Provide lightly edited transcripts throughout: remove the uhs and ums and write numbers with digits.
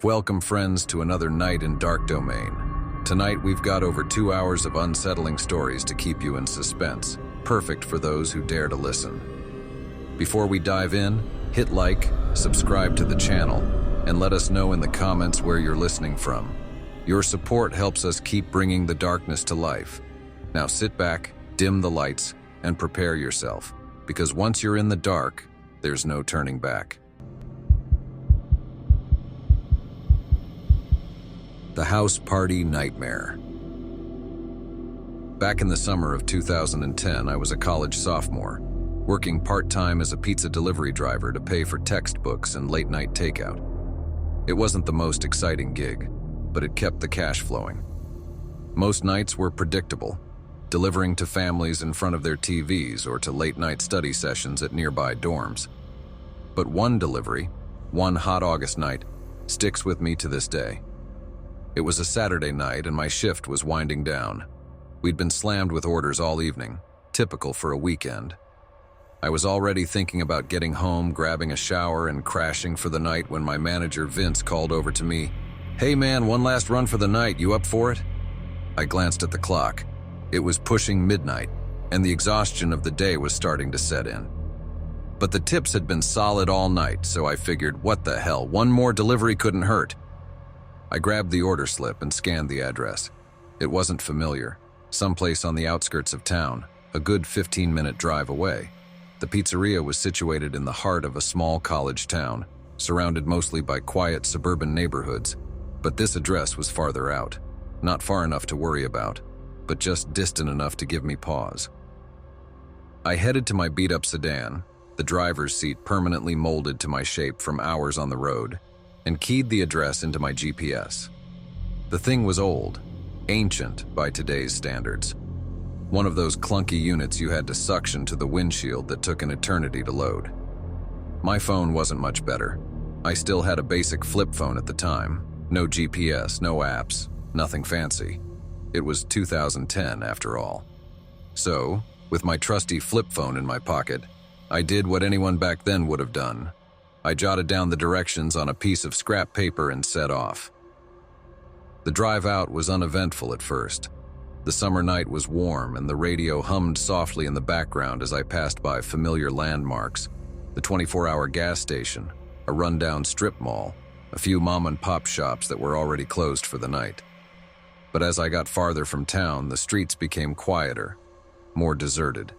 Welcome, friends, to another night in Dark Domain. Tonight we've got over 2 hours of unsettling stories to keep you in suspense, perfect for those who dare to listen. Before we dive in, hit like, subscribe to the channel, and let us know in the comments where you're listening from. Your support helps us keep bringing the darkness to life. Now sit back, dim the lights, and prepare yourself, because once you're in the dark, there's no turning back. The House Party Nightmare. Back in the summer of 2010, I was a college sophomore, working part-time as a pizza delivery driver to pay for textbooks and late-night takeout. It wasn't the most exciting gig, but it kept the cash flowing. Most nights were predictable, delivering to families in front of their TVs or to late-night study sessions at nearby dorms. But one delivery, one hot August night, sticks with me to this day. It was a Saturday night and my shift was winding down. We'd been slammed with orders all evening, typical for a weekend. I was already thinking about getting home, grabbing a shower, and crashing for the night when my manager Vince called over to me. "Hey man, one last run for the night, you up for it?" I glanced at the clock. It was pushing midnight, and the exhaustion of the day was starting to set in. But the tips had been solid all night, so I figured, what the hell, one more delivery couldn't hurt. I grabbed the order slip and scanned the address. It wasn't familiar. Someplace on the outskirts of town, a good 15-minute drive away. The pizzeria was situated in the heart of a small college town, surrounded mostly by quiet suburban neighborhoods. But this address was farther out. Not far enough to worry about, but just distant enough to give me pause. I headed to my beat-up sedan, the driver's seat permanently molded to my shape from hours on the road, and keyed the address into my GPS. The thing was old, ancient by today's standards. One of those clunky units you had to suction to the windshield that took an eternity to load. My phone wasn't much better. I still had a basic flip phone at the time. No GPS, no apps, nothing fancy. It was 2010 after all. So, with my trusty flip phone in my pocket, I did what anyone back then would have done. I jotted down the directions on a piece of scrap paper and set off. The drive out was uneventful at first. The summer night was warm and the radio hummed softly in the background as I passed by familiar landmarks, the 24-hour gas station, a rundown strip mall, a few mom-and-pop shops that were already closed for the night. But as I got farther from town, the streets became quieter, more deserted.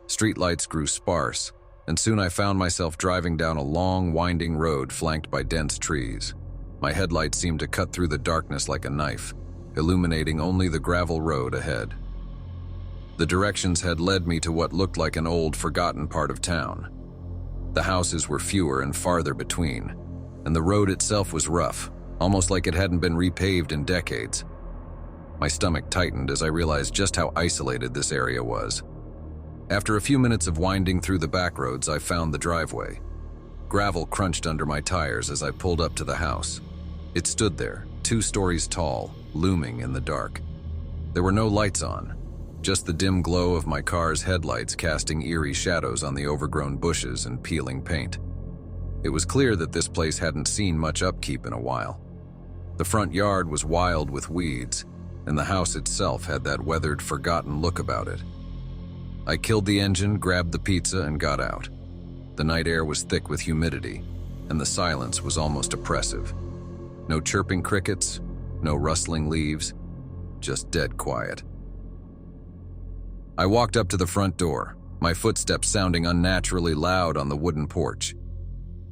Streetlights grew sparse, and soon I found myself driving down a long, winding road flanked by dense trees. My headlights seemed to cut through the darkness like a knife, illuminating only the gravel road ahead. The directions had led me to what looked like an old, forgotten part of town. The houses were fewer and farther between, and the road itself was rough, almost like it hadn't been repaved in decades. My stomach tightened as I realized just how isolated this area was. After a few minutes of winding through the back roads, I found the driveway. Gravel crunched under my tires as I pulled up to the house. It stood there, 2 stories tall, looming in the dark. There were no lights on, just the dim glow of my car's headlights casting eerie shadows on the overgrown bushes and peeling paint. It was clear that this place hadn't seen much upkeep in a while. The front yard was wild with weeds, and the house itself had that weathered, forgotten look about it. I killed the engine, grabbed the pizza, and got out. The night air was thick with humidity, and the silence was almost oppressive. No chirping crickets, no rustling leaves, just dead quiet. I walked up to the front door, my footsteps sounding unnaturally loud on the wooden porch.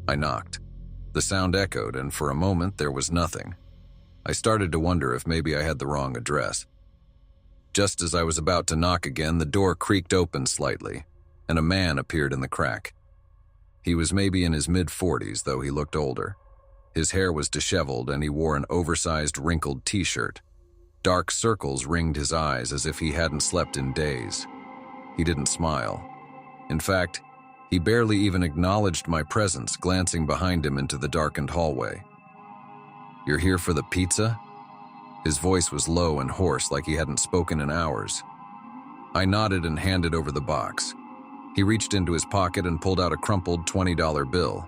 I knocked. The sound echoed, and for a moment there was nothing. I started to wonder if maybe I had the wrong address. Just as I was about to knock again, the door creaked open slightly, and a man appeared in the crack. He was maybe in his mid-40s, though he looked older. His hair was disheveled, and he wore an oversized, wrinkled t-shirt. Dark circles ringed his eyes as if he hadn't slept in days. He didn't smile. In fact, he barely even acknowledged my presence, glancing behind him into the darkened hallway. "You're here for the pizza?" His voice was low and hoarse, like he hadn't spoken in hours. I nodded and handed over the box. He reached into his pocket and pulled out a crumpled $20 bill.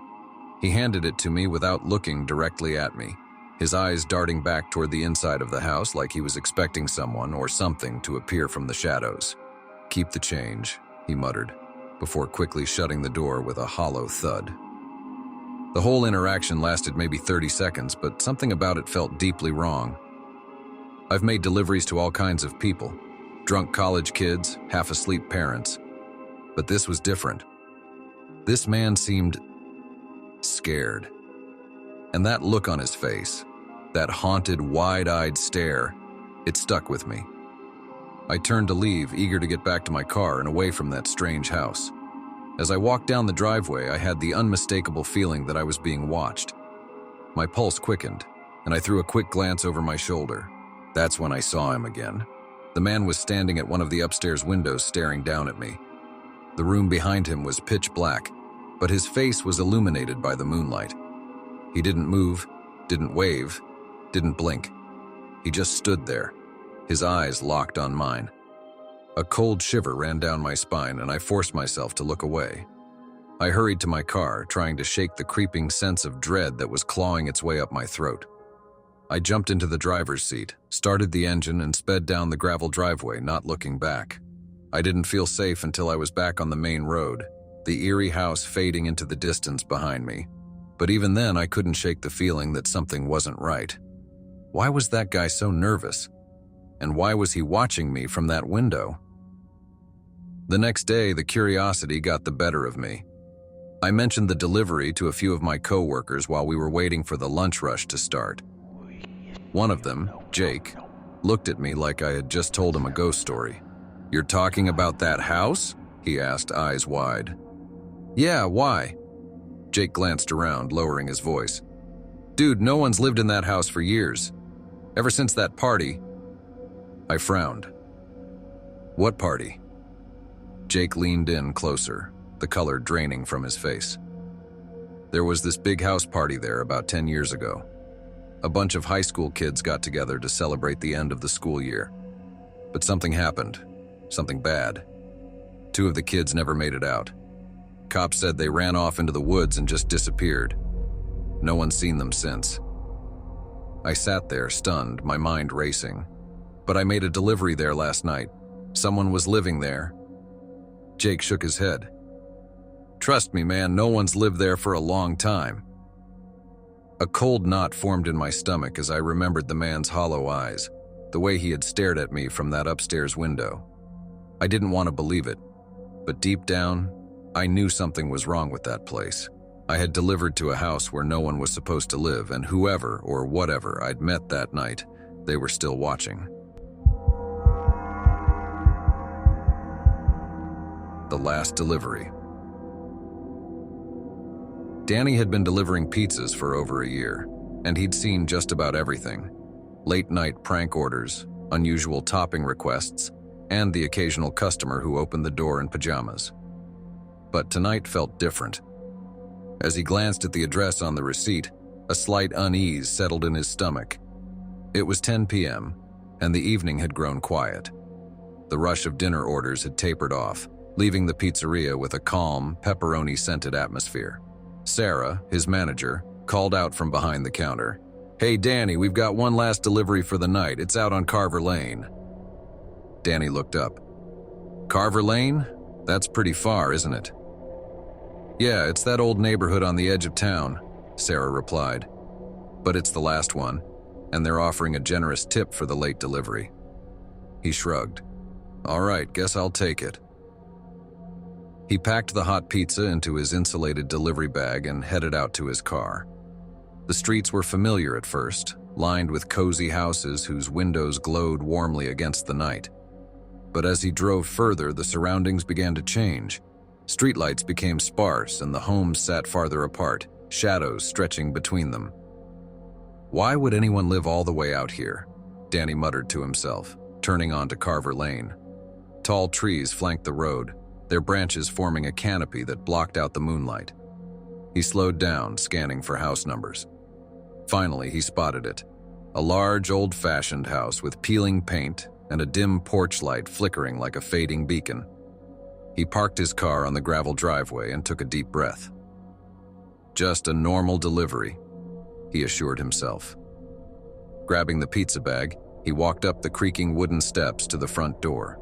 He handed it to me without looking directly at me, his eyes darting back toward the inside of the house like he was expecting someone or something to appear from the shadows. "Keep the change," he muttered, before quickly shutting the door with a hollow thud. The whole interaction lasted maybe 30 seconds, but something about it felt deeply wrong. I've made deliveries to all kinds of people, drunk college kids, half-asleep parents, but this was different. This man seemed scared. And that look on his face, that haunted, wide-eyed stare, it stuck with me. I turned to leave, eager to get back to my car and away from that strange house. As I walked down the driveway, I had the unmistakable feeling that I was being watched. My pulse quickened, and I threw a quick glance over my shoulder. That's when I saw him again. The man was standing at one of the upstairs windows staring down at me. The room behind him was pitch black, but his face was illuminated by the moonlight. He didn't move, didn't wave, didn't blink. He just stood there, his eyes locked on mine. A cold shiver ran down my spine, and I forced myself to look away. I hurried to my car, trying to shake the creeping sense of dread that was clawing its way up my throat. I jumped into the driver's seat, started the engine, and sped down the gravel driveway, not looking back. I didn't feel safe until I was back on the main road, the eerie house fading into the distance behind me. But even then, I couldn't shake the feeling that something wasn't right. Why was that guy so nervous? And why was he watching me from that window? The next day, the curiosity got the better of me. I mentioned the delivery to a few of my coworkers while we were waiting for the lunch rush to start. One of them, Jake, looked at me like I had just told him a ghost story. "You're talking about that house?" he asked, eyes wide. "Yeah, why?" Jake glanced around, lowering his voice. "Dude, no one's lived in that house for years. Ever since that party." I frowned. "What party?" Jake leaned in closer, the color draining from his face. "There was this big house party there about 10 years ago. A bunch of high school kids got together to celebrate the end of the school year. But something happened, something bad. 2 of the kids never made it out. Cops said they ran off into the woods and just disappeared. No one's seen them since." I sat there, stunned, my mind racing. "But I made a delivery there last night. Someone was living there." Jake shook his head. "Trust me, man, no one's lived there for a long time." A cold knot formed in my stomach as I remembered the man's hollow eyes, the way he had stared at me from that upstairs window. I didn't want to believe it, but deep down, I knew something was wrong with that place. I had delivered to a house where no one was supposed to live, and whoever or whatever I'd met that night, they were still watching. The last delivery. Danny had been delivering pizzas for over a year, and he'd seen just about everything. Late-night prank orders, unusual topping requests, and the occasional customer who opened the door in pajamas. But tonight felt different. As he glanced at the address on the receipt, a slight unease settled in his stomach. It was 10 p.m., and the evening had grown quiet. The rush of dinner orders had tapered off, leaving the pizzeria with a calm, pepperoni-scented atmosphere. Sarah, his manager, called out from behind the counter, "Hey Danny, we've got one last delivery for the night. It's out on Carver Lane." Danny looked up. "Carver Lane? That's pretty far, isn't it?" "Yeah, it's that old neighborhood on the edge of town," Sarah replied. "But it's the last one, and they're offering a generous tip for the late delivery." He shrugged. "All right, guess I'll take it." He packed the hot pizza into his insulated delivery bag and headed out to his car. The streets were familiar at first, lined with cozy houses whose windows glowed warmly against the night. But as he drove further, the surroundings began to change. Streetlights became sparse and the homes sat farther apart, shadows stretching between them. "Why would anyone live all the way out here?" Danny muttered to himself, turning onto Carver Lane. Tall trees flanked the road, their branches forming a canopy that blocked out the moonlight. He slowed down, scanning for house numbers. Finally, he spotted it. A large, old-fashioned house with peeling paint and a dim porch light flickering like a fading beacon. He parked his car on the gravel driveway and took a deep breath. Just a normal delivery, he assured himself. Grabbing the pizza bag, he walked up the creaking wooden steps to the front door.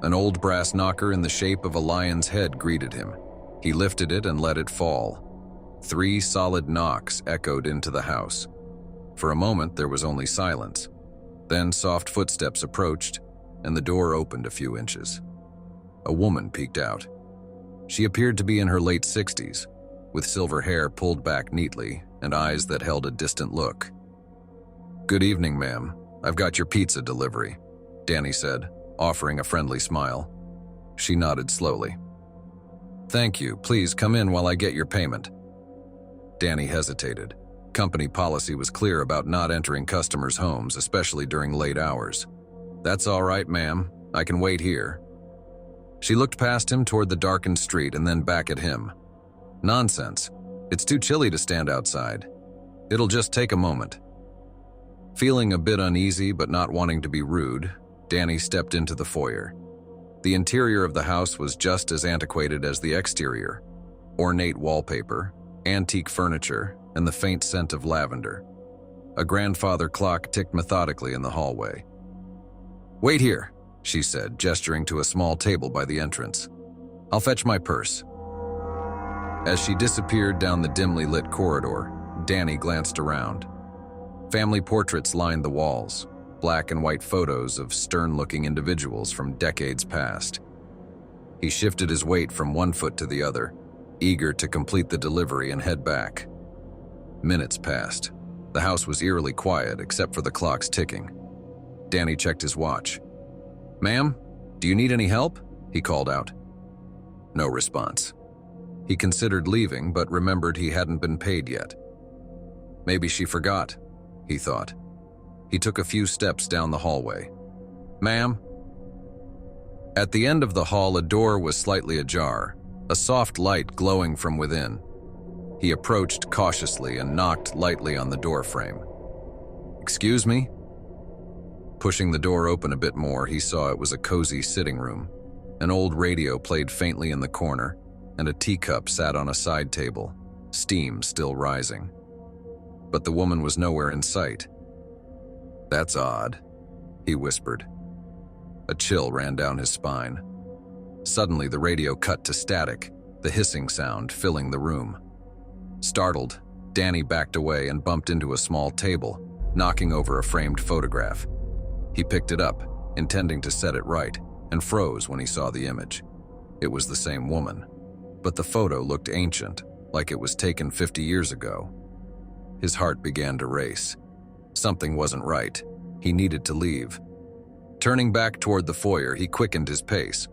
An old brass knocker in the shape of a lion's head greeted him. He lifted it and let it fall. 3 solid knocks echoed into the house. For a moment, there was only silence. Then soft footsteps approached, and the door opened a few inches. A woman peeked out. She appeared to be in her late 60s, with silver hair pulled back neatly and eyes that held a distant look. "Good evening, ma'am. I've got your pizza delivery," Danny said, offering a friendly smile. She nodded slowly. "Thank you. Please come in while I get your payment." Danny hesitated. Company policy was clear about not entering customers' homes, especially during late hours. "That's all right, ma'am. I can wait here." She looked past him toward the darkened street and then back at him. "Nonsense. It's too chilly to stand outside. It'll just take a moment." Feeling a bit uneasy but not wanting to be rude, Danny stepped into the foyer. The interior of the house was just as antiquated as the exterior. Ornate wallpaper, antique furniture, and the faint scent of lavender. A grandfather clock ticked methodically in the hallway. "Wait here," she said, gesturing to a small table by the entrance. "I'll fetch my purse." As she disappeared down the dimly lit corridor, Danny glanced around. Family portraits lined the walls, black and white photos of stern-looking individuals from decades past. He shifted his weight from one foot to the other, eager to complete the delivery and head back. Minutes passed. The house was eerily quiet except for the clock's ticking. Danny checked his watch. "Ma'am, do you need any help?" he called out. No response. He considered leaving, but remembered he hadn't been paid yet. Maybe she forgot, he thought. He took a few steps down the hallway. "Ma'am?" At the end of the hall, a door was slightly ajar, a soft light glowing from within. He approached cautiously and knocked lightly on the door frame. "Excuse me?" Pushing the door open a bit more, he saw it was a cozy sitting room. An old radio played faintly in the corner, and a teacup sat on a side table, steam still rising. But the woman was nowhere in sight. "That's odd," he whispered. A chill ran down his spine. Suddenly, the radio cut to static, the hissing sound filling the room. Startled, Danny backed away and bumped into a small table, knocking over a framed photograph. He picked it up, intending to set it right, and froze when he saw the image. It was the same woman, but the photo looked ancient, like it was taken 50 years ago. His heart began to race. Something wasn't right. He needed to leave. Turning back toward the foyer, he quickened his pace.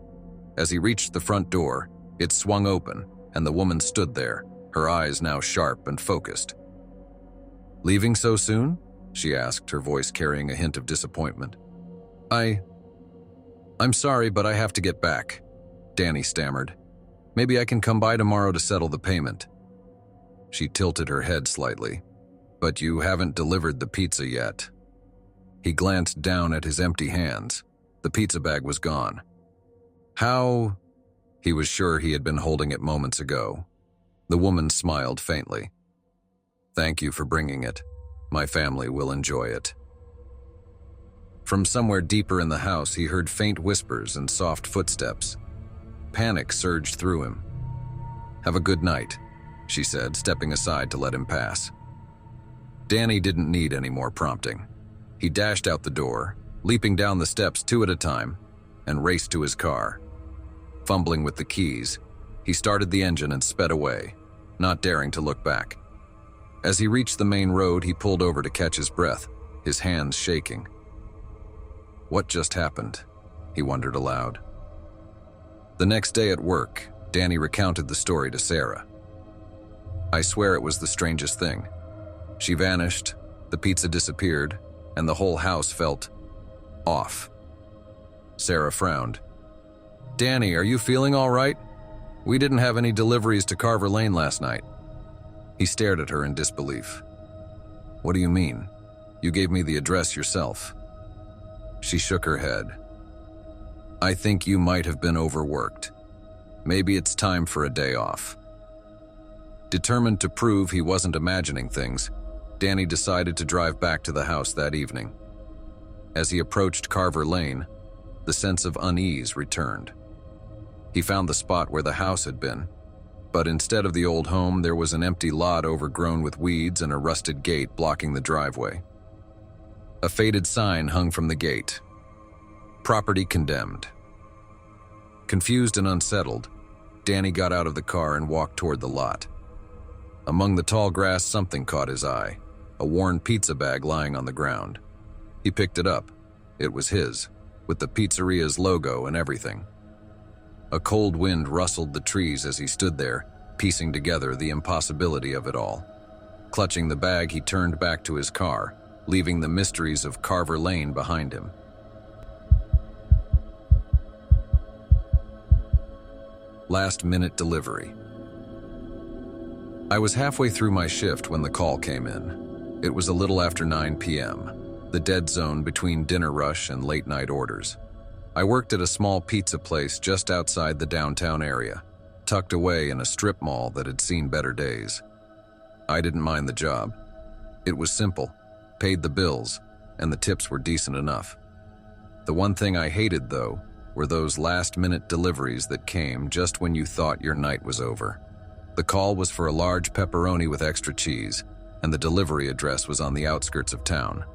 As he reached the front door, it swung open, and the woman stood there, her eyes now sharp and focused. "Leaving so soon?" she asked, her voice carrying a hint of disappointment. I'm sorry, but I have to get back," Danny stammered. "Maybe I can come by tomorrow to settle the payment." She tilted her head slightly. "But you haven't delivered the pizza yet." He glanced down at his empty hands. The pizza bag was gone. "How?" He was sure he had been holding it moments ago. The woman smiled faintly. "Thank you for bringing it. My family will enjoy it." From somewhere deeper in the house, he heard faint whispers and soft footsteps. Panic surged through him. "Have a good night," she said, stepping aside to let him pass. Danny didn't need any more prompting. He dashed out the door, leaping down the steps 2 at a time, and raced to his car. Fumbling with the keys, he started the engine and sped away, not daring to look back. As he reached the main road, he pulled over to catch his breath, his hands shaking. What just happened? He wondered aloud. The next day at work, Danny recounted the story to Sarah. "I swear it was the strangest thing. She vanished, the pizza disappeared, and the whole house felt off." Sarah frowned. "Danny, are you feeling all right? We didn't have any deliveries to Carver Lane last night." He stared at her in disbelief. "What do you mean? You gave me the address yourself." She shook her head. "I think you might have been overworked. Maybe it's time for a day off." Determined to prove he wasn't imagining things, Danny decided to drive back to the house that evening. As he approached Carver Lane, the sense of unease returned. He found the spot where the house had been, but instead of the old home, there was an empty lot overgrown with weeds and a rusted gate blocking the driveway. A faded sign hung from the gate. Property condemned. Confused and unsettled, Danny got out of the car and walked toward the lot. Among the tall grass, something caught his eye, a worn pizza bag lying on the ground. He picked it up. It was his, with the pizzeria's logo and everything. A cold wind rustled the trees as he stood there, piecing together the impossibility of it all. Clutching the bag, he turned back to his car, leaving the mysteries of Carver Lane behind him. Last-minute delivery. I was halfway through my shift when the call came in. It was a little after 9 p.m., the dead zone between dinner rush and late-night orders. I worked at a small pizza place just outside the downtown area, tucked away in a strip mall that had seen better days. I didn't mind the job. It was simple, paid the bills, and the tips were decent enough. The one thing I hated, though, were those last-minute deliveries that came just when you thought your night was over. The call was for a large pepperoni with extra cheese, and the delivery address was on the outskirts of town,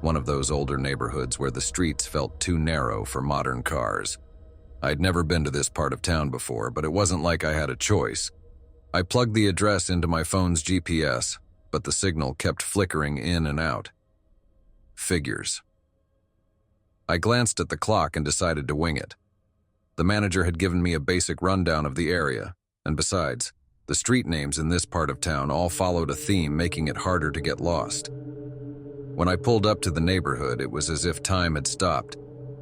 one of those older neighborhoods where the streets felt too narrow for modern cars. I'd never been to this part of town before, but it wasn't like I had a choice. I plugged the address into my phone's GPS, but the signal kept flickering in and out. Figures. I glanced at the clock and decided to wing it. The manager had given me a basic rundown of the area, and besides, the street names in this part of town all followed a theme, making it harder to get lost. When I pulled up to the neighborhood, it was as if time had stopped.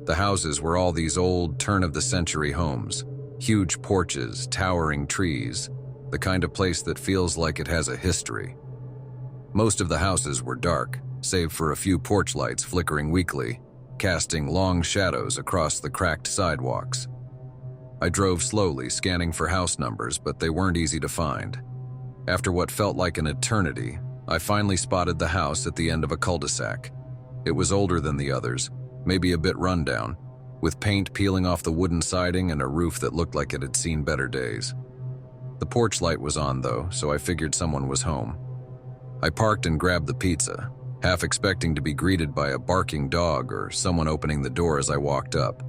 The houses were all these old, turn-of-the-century homes, huge porches, towering trees, the kind of place that feels like it has a history. Most of the houses were dark, save for a few porch lights flickering weakly, casting long shadows across the cracked sidewalks. I drove slowly, scanning for house numbers, but they weren't easy to find. After what felt like an eternity, I finally spotted the house at the end of a cul-de-sac. It was older than the others, maybe a bit rundown, with paint peeling off the wooden siding and a roof that looked like it had seen better days. The porch light was on, though, so I figured someone was home. I parked and grabbed the pizza, half expecting to be greeted by a barking dog or someone opening the door as I walked up.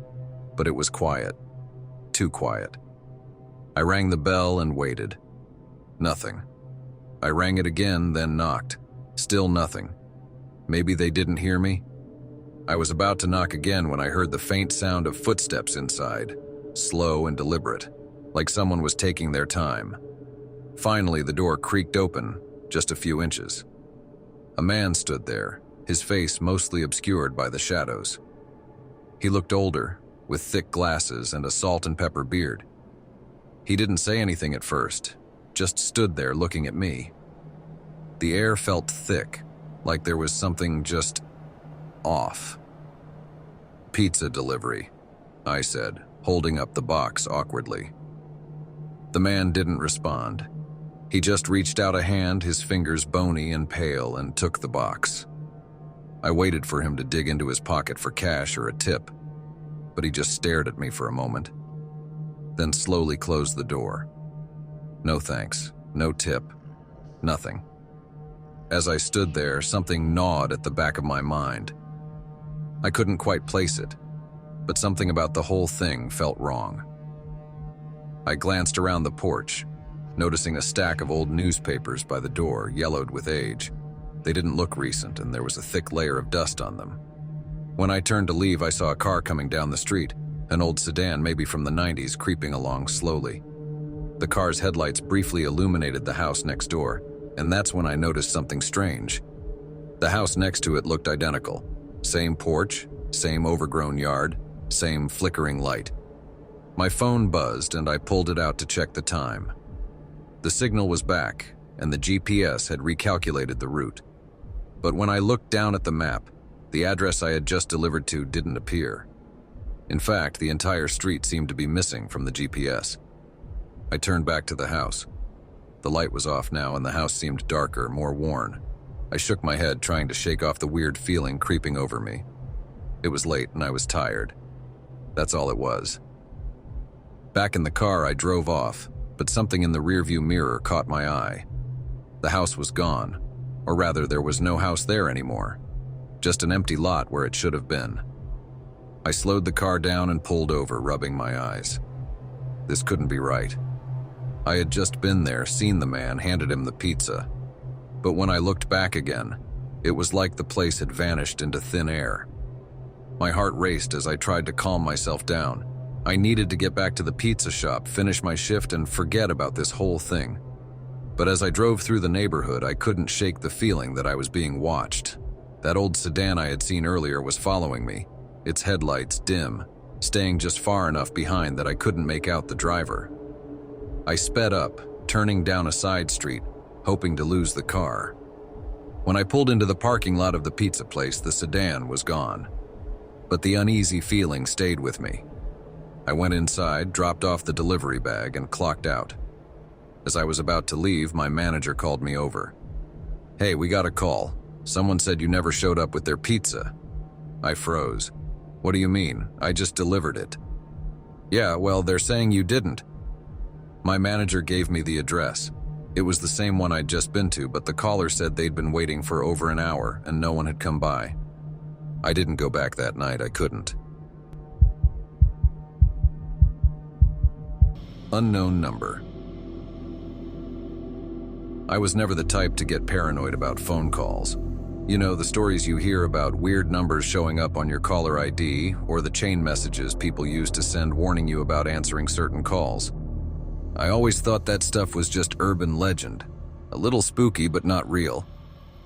But it was quiet. Too quiet. I rang the bell and waited. Nothing. I rang it again, then knocked. Still nothing. Maybe they didn't hear me? I was about to knock again when I heard the faint sound of footsteps inside, slow and deliberate, like someone was taking their time. Finally, the door creaked open, just a few inches. A man stood there, his face mostly obscured by the shadows. He looked older, with thick glasses and a salt and pepper beard. He didn't say anything at first, just stood there looking at me. The air felt thick, like there was something just off. "Pizza delivery," I said, holding up the box awkwardly. The man didn't respond. He just reached out a hand, his fingers bony and pale, and took the box. I waited for him to dig into his pocket for cash or a tip, but he just stared at me for a moment, then slowly closed the door. No thanks, no tip, nothing. As I stood there, something gnawed at the back of my mind. I couldn't quite place it, but something about the whole thing felt wrong. I glanced around the porch, noticing a stack of old newspapers by the door, yellowed with age. They didn't look recent, and there was a thick layer of dust on them. When I turned to leave, I saw a car coming down the street, an old sedan, maybe from the 90s, creeping along slowly. The car's headlights briefly illuminated the house next door, and that's when I noticed something strange. The house next to it looked identical. Same porch, same overgrown yard, same flickering light. My phone buzzed, and I pulled it out to check the time. The signal was back, and the GPS had recalculated the route. But when I looked down at the map, the address I had just delivered to didn't appear. In fact, the entire street seemed to be missing from the GPS. I turned back to the house. The light was off now and the house seemed darker, more worn. I shook my head, trying to shake off the weird feeling creeping over me. It was late and I was tired. That's all it was. Back in the car, I drove off, but something in the rearview mirror caught my eye. The house was gone, or rather, there was no house there anymore. Just an empty lot where it should have been. I slowed the car down and pulled over, rubbing my eyes. This couldn't be right. I had just been there, seen the man, handed him the pizza. But when I looked back again, it was like the place had vanished into thin air. My heart raced as I tried to calm myself down. I needed to get back to the pizza shop, finish my shift, and forget about this whole thing. But as I drove through the neighborhood, I couldn't shake the feeling that I was being watched. That old sedan I had seen earlier was following me, its headlights dim, staying just far enough behind that I couldn't make out the driver. I sped up, turning down a side street, hoping to lose the car. When I pulled into the parking lot of the pizza place, the sedan was gone. But the uneasy feeling stayed with me. I went inside, dropped off the delivery bag, and clocked out. As I was about to leave, my manager called me over. "Hey, we got a call. Someone said you never showed up with their pizza." I froze. "What do you mean? I just delivered it." "Yeah, well, they're saying you didn't." My manager gave me the address. It was the same one I'd just been to, but the caller said they'd been waiting for over an hour and no one had come by. I didn't go back that night, I couldn't. Unknown number. I was never the type to get paranoid about phone calls. You know, the stories you hear about weird numbers showing up on your caller ID, or the chain messages people use to send warning you about answering certain calls. I always thought that stuff was just urban legend. A little spooky, but not real.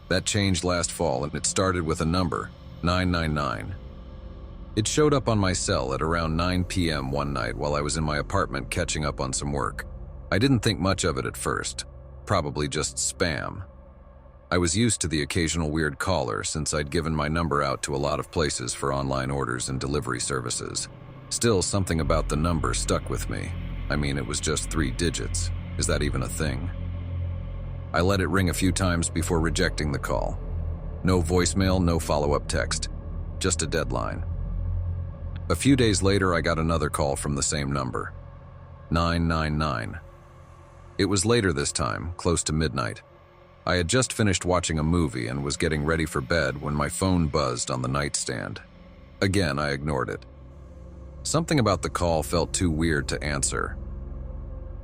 That changed last fall, and it started with a number, 999. It showed up on my cell at around 9 p.m. one night while I was in my apartment catching up on some work. I didn't think much of it at first. Probably just spam. I was used to the occasional weird caller since I'd given my number out to a lot of places for online orders and delivery services. Still, something about the number stuck with me. I mean, it was just 3 digits. Is that even a thing? I let it ring a few times before rejecting the call. No voicemail, no follow-up text. Just a deadline. A few days later, I got another call from the same number. 999. It was later this time, close to midnight. I had just finished watching a movie and was getting ready for bed when my phone buzzed on the nightstand. Again, I ignored it. Something about the call felt too weird to answer.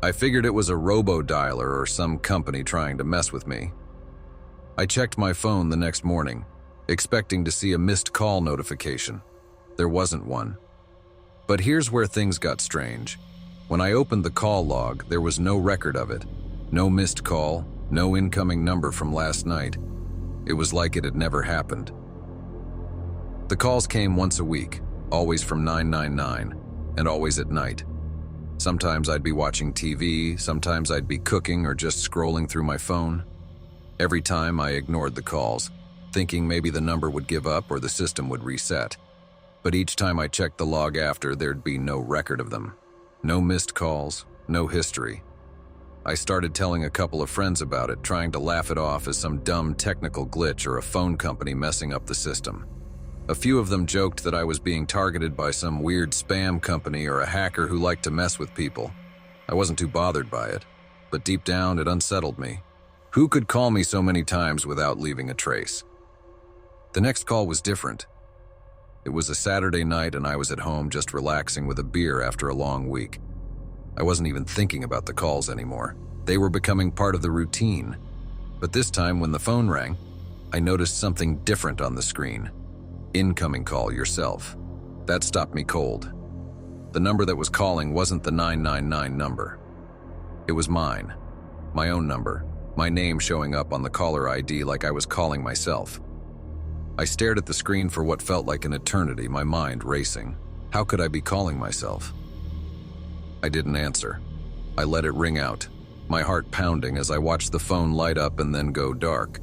I figured it was a robo-dialer or some company trying to mess with me. I checked my phone the next morning, expecting to see a missed call notification. There wasn't one. But here's where things got strange. When I opened the call log, there was no record of it. No missed call, no incoming number from last night. It was like it had never happened. The calls came once a week, always from 999, and always at night. Sometimes I'd be watching TV, sometimes I'd be cooking or just scrolling through my phone. Every time I ignored the calls, thinking maybe the number would give up or the system would reset. But each time I checked the log after, there'd be no record of them. No missed calls, no history. I started telling a couple of friends about it, trying to laugh it off as some dumb technical glitch or a phone company messing up the system. A few of them joked that I was being targeted by some weird spam company or a hacker who liked to mess with people. I wasn't too bothered by it, but deep down it unsettled me. Who could call me so many times without leaving a trace? The next call was different. It was a Saturday night and I was at home just relaxing with a beer after a long week. I wasn't even thinking about the calls anymore. They were becoming part of the routine. But this time when the phone rang, I noticed something different on the screen. Incoming call yourself. That stopped me cold. The number that was calling wasn't the 999 number. It was mine. My own number. My name showing up on the caller ID like I was calling myself. I stared at the screen for what felt like an eternity, my mind racing. How could I be calling myself? I didn't answer. I let it ring out, my heart pounding as I watched the phone light up and then go dark.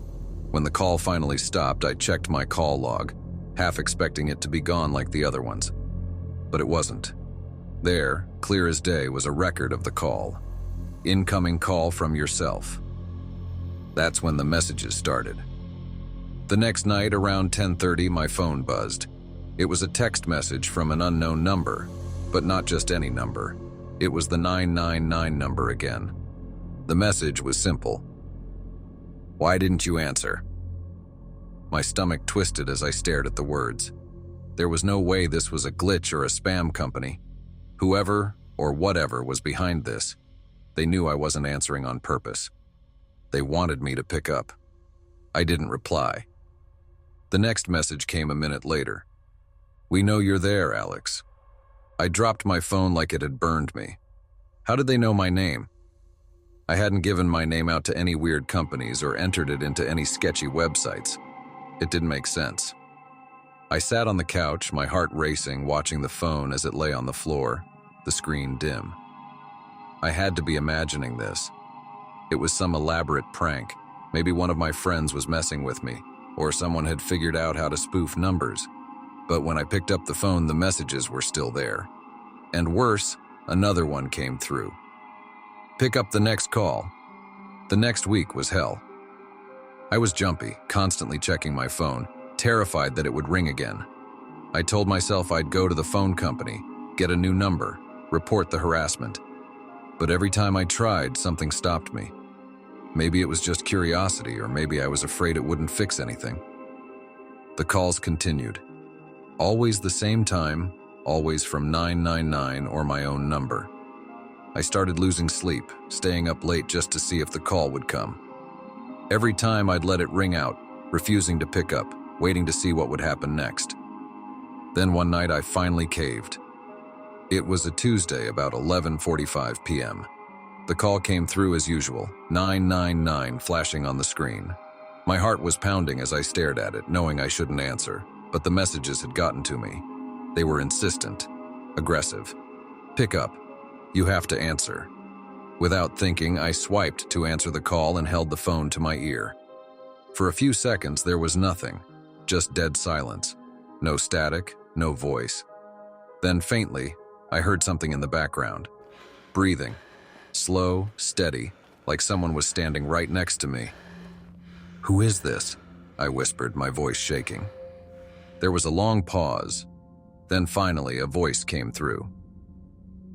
When the call finally stopped, I checked my call log, half expecting it to be gone like the other ones. But it wasn't. There, clear as day, was a record of the call. Incoming call from yourself. That's when the messages started. The next night around 10:30, my phone buzzed. It was a text message from an unknown number, but not just any number. It was the 999 number again. The message was simple. Why didn't you answer? My stomach twisted as I stared at the words. There was no way this was a glitch or a spam company. Whoever or whatever was behind this, they knew I wasn't answering on purpose. They wanted me to pick up. I didn't reply. The next message came a minute later. We know you're there, Alex. I dropped my phone like it had burned me. How did they know my name? I hadn't given my name out to any weird companies or entered it into any sketchy websites. It didn't make sense. I sat on the couch, my heart racing, watching the phone as it lay on the floor, the screen dim. I had to be imagining this. It was some elaborate prank. Maybe one of my friends was messing with me, or someone had figured out how to spoof numbers. But when I picked up the phone, the messages were still there. And worse, another one came through. Pick up the next call. The next week was hell. I was jumpy, constantly checking my phone, terrified that it would ring again. I told myself I'd go to the phone company, get a new number, report the harassment. But every time I tried, something stopped me. Maybe it was just curiosity, or maybe I was afraid it wouldn't fix anything. The calls continued. Always the same time, always from 999 or my own number. I started losing sleep, staying up late just to see if the call would come. Every time I'd let it ring out, refusing to pick up, waiting to see what would happen next. Then one night I finally caved. It was a Tuesday about 11:45 p.m. The call came through as usual, 999 flashing on the screen. My heart was pounding as I stared at it, knowing I shouldn't answer, but the messages had gotten to me. They were insistent, aggressive. Pick up. You have to answer. Without thinking, I swiped to answer the call and held the phone to my ear. For a few seconds, there was nothing, just dead silence. No static, no voice. Then faintly, I heard something in the background. Breathing. Slow, steady, like someone was standing right next to me. Who is this? I whispered, my voice shaking. There was a long pause. Then finally, a voice came through.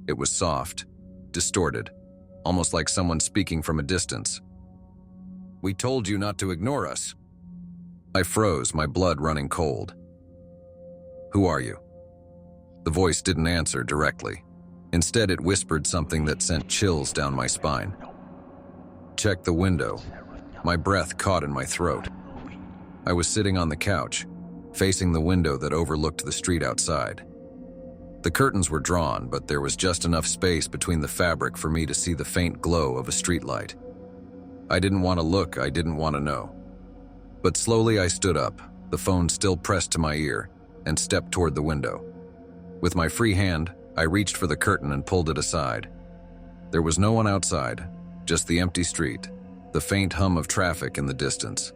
It was soft, distorted, almost like someone speaking from a distance. We told you not to ignore us. I froze, my blood running cold. Who are you? The voice didn't answer directly. Instead, it whispered something that sent chills down my spine. Check the window. My breath caught in my throat. I was sitting on the couch, facing the window that overlooked the street outside. The curtains were drawn, but there was just enough space between the fabric for me to see the faint glow of a streetlight. I didn't want to look, I didn't want to know. But slowly I stood up, the phone still pressed to my ear, and stepped toward the window. With my free hand, I reached for the curtain and pulled it aside. There was no one outside, just the empty street, the faint hum of traffic in the distance.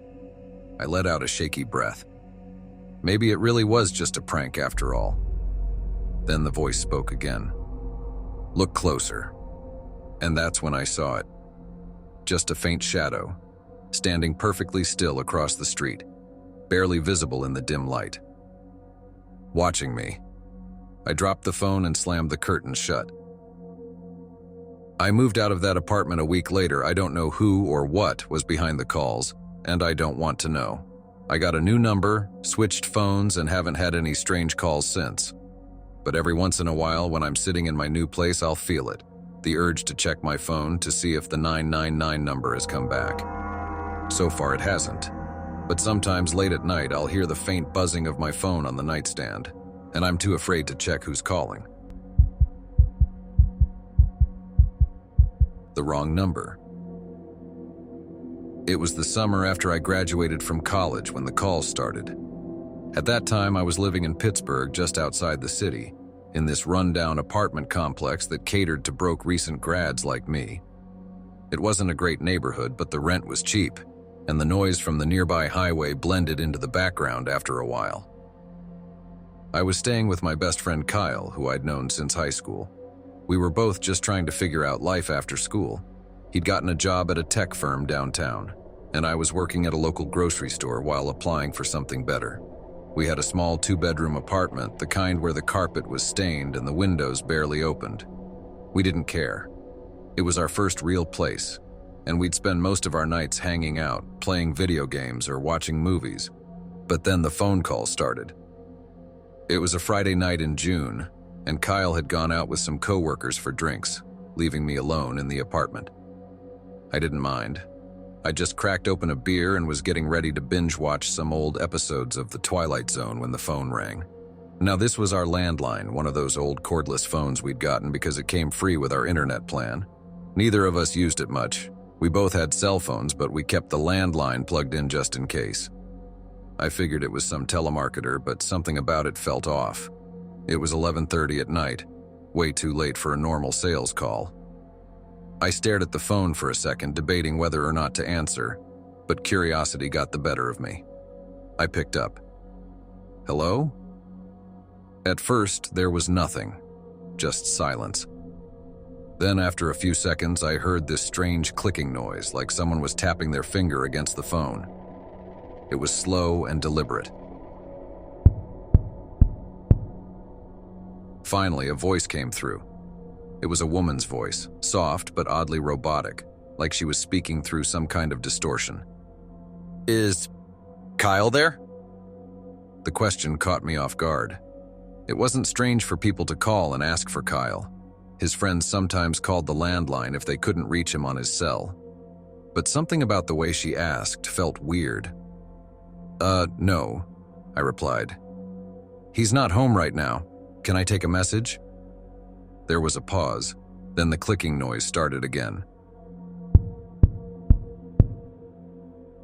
I let out a shaky breath. Maybe it really was just a prank after all. Then the voice spoke again. Look closer. And that's when I saw it. Just a faint shadow, standing perfectly still across the street, barely visible in the dim light. Watching me. I dropped the phone and slammed the curtains shut. I moved out of that apartment a week later. I don't know who or what was behind the calls, and I don't want to know. I got a new number, switched phones, and haven't had any strange calls since. But every once in a while, when I'm sitting in my new place, I'll feel it. The urge to check my phone to see if the 999 number has come back. So far it hasn't. But sometimes late at night, I'll hear the faint buzzing of my phone on the nightstand, and I'm too afraid to check who's calling. The wrong number. It was the summer after I graduated from college when the calls started. At that time, I was living in Pittsburgh, just outside the city, in this run-down apartment complex that catered to broke recent grads like me. It wasn't a great neighborhood, but the rent was cheap, and the noise from the nearby highway blended into the background after a while. I was staying with my best friend Kyle, who I'd known since high school. We were both just trying to figure out life after school, He'd gotten a job at a tech firm downtown, and I was working at a local grocery store while applying for something better. We had a small 2-bedroom apartment, the kind where the carpet was stained and the windows barely opened. We didn't care. It was our first real place, and we'd spend most of our nights hanging out, playing video games or watching movies. But then the phone call started. It was a Friday night in June, and Kyle had gone out with some coworkers for drinks, leaving me alone in the apartment. I didn't mind. I just cracked open a beer and was getting ready to binge-watch some old episodes of The Twilight Zone when the phone rang. Now this was our landline, one of those old cordless phones we'd gotten because it came free with our internet plan. Neither of us used it much. We both had cell phones, but we kept the landline plugged in just in case. I figured it was some telemarketer, but something about it felt off. It was 11:30 at night, way too late for a normal sales call. I stared at the phone for a second, debating whether or not to answer, but curiosity got the better of me. I picked up. Hello? At first, there was nothing, just silence. Then after a few seconds, I heard this strange clicking noise, like someone was tapping their finger against the phone. It was slow and deliberate. Finally, a voice came through. It was a woman's voice, soft but oddly robotic, like she was speaking through some kind of distortion. "Is Kyle there?" The question caught me off guard. It wasn't strange for people to call and ask for Kyle. His friends sometimes called the landline if they couldn't reach him on his cell. But something about the way she asked felt weird. No," I replied. "He's not home right now. Can I take a message?" There was a pause, then the clicking noise started again.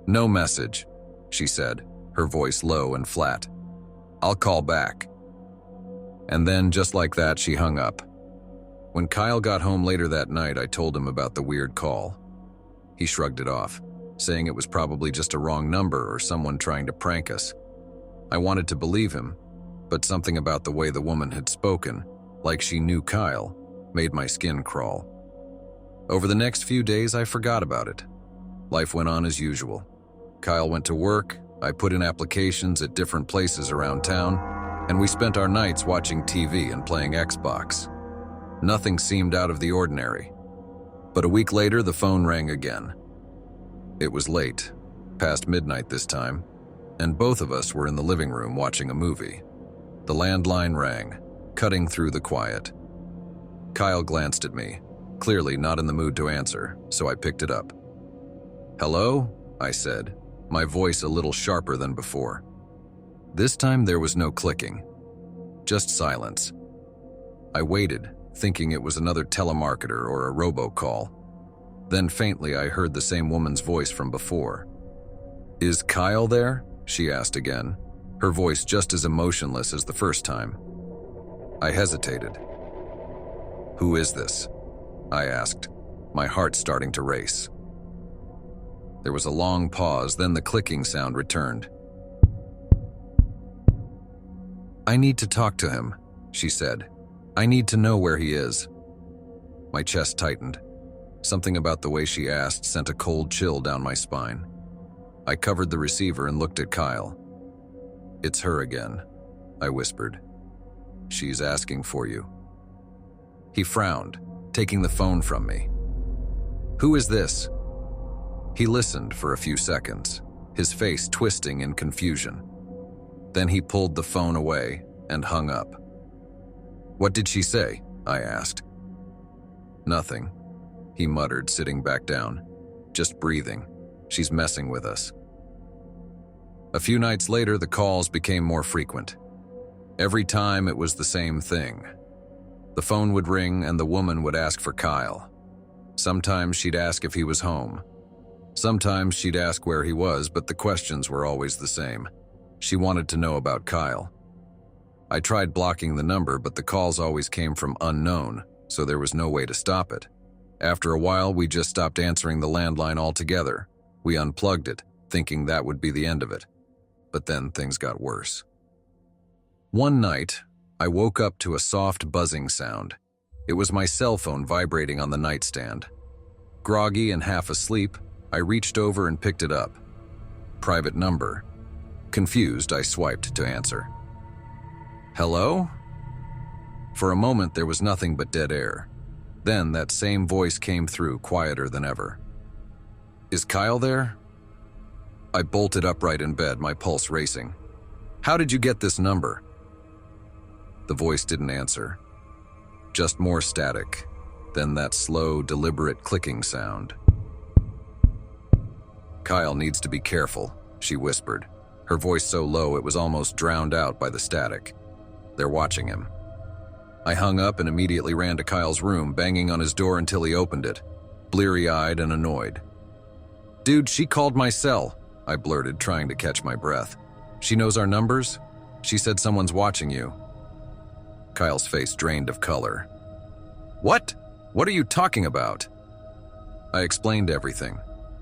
"No message," she said, her voice low and flat. "I'll call back." And then, just like that, she hung up. When Kyle got home later that night, I told him about the weird call. He shrugged it off, saying it was probably just a wrong number or someone trying to prank us. I wanted to believe him, but something about the way the woman had spoken, like she knew Kyle, made my skin crawl. Over the next few days, I forgot about it. Life went on as usual. Kyle went to work, I put in applications at different places around town, and we spent our nights watching TV and playing Xbox. Nothing seemed out of the ordinary. But a week later, the phone rang again. It was late, past midnight this time, and both of us were in the living room watching a movie. The landline rang, cutting through the quiet. Kyle glanced at me, clearly not in the mood to answer, so I picked it up. "Hello?" I said, my voice a little sharper than before. This time there was no clicking, just silence. I waited, thinking it was another telemarketer or a robocall. Then faintly I heard the same woman's voice from before. "Is Kyle there?" she asked again, her voice just as emotionless as the first time. I hesitated. "Who is this?" I asked, my heart starting to race. There was a long pause, then the clicking sound returned. "I need to talk to him," she said. "I need to know where he is." My chest tightened. Something about the way she asked sent a cold chill down my spine. I covered the receiver and looked at Kyle. "It's her again," I whispered. "She's asking for you." He frowned, taking the phone from me. "Who is this?" He listened for a few seconds, his face twisting in confusion. Then he pulled the phone away and hung up. "What did she say?" I asked. "Nothing," he muttered, sitting back down. "Just breathing. She's messing with us." A few nights later, the calls became more frequent. Every time it was the same thing. The phone would ring and the woman would ask for Kyle. Sometimes she'd ask if he was home. Sometimes she'd ask where he was, but the questions were always the same. She wanted to know about Kyle. I tried blocking the number, but the calls always came from unknown, so there was no way to stop it. After a while, we just stopped answering the landline altogether. We unplugged it, thinking that would be the end of it. But then things got worse. One night, I woke up to a soft buzzing sound. It was my cell phone vibrating on the nightstand. Groggy and half asleep, I reached over and picked it up. Private number. Confused, I swiped to answer. Hello? For a moment, there was nothing but dead air. Then that same voice came through, quieter than ever. Is Kyle there? I bolted upright in bed, my pulse racing. How did you get this number? The voice didn't answer. Just more static, then that slow, deliberate clicking sound. Kyle needs to be careful, she whispered, her voice so low it was almost drowned out by the static. They're watching him. I hung up and immediately ran to Kyle's room, banging on his door until he opened it, bleary-eyed and annoyed. Dude, she called my cell, I blurted, trying to catch my breath. She knows our numbers? She said someone's watching you. Kyle's face drained of color. What? What are you talking about? I explained everything,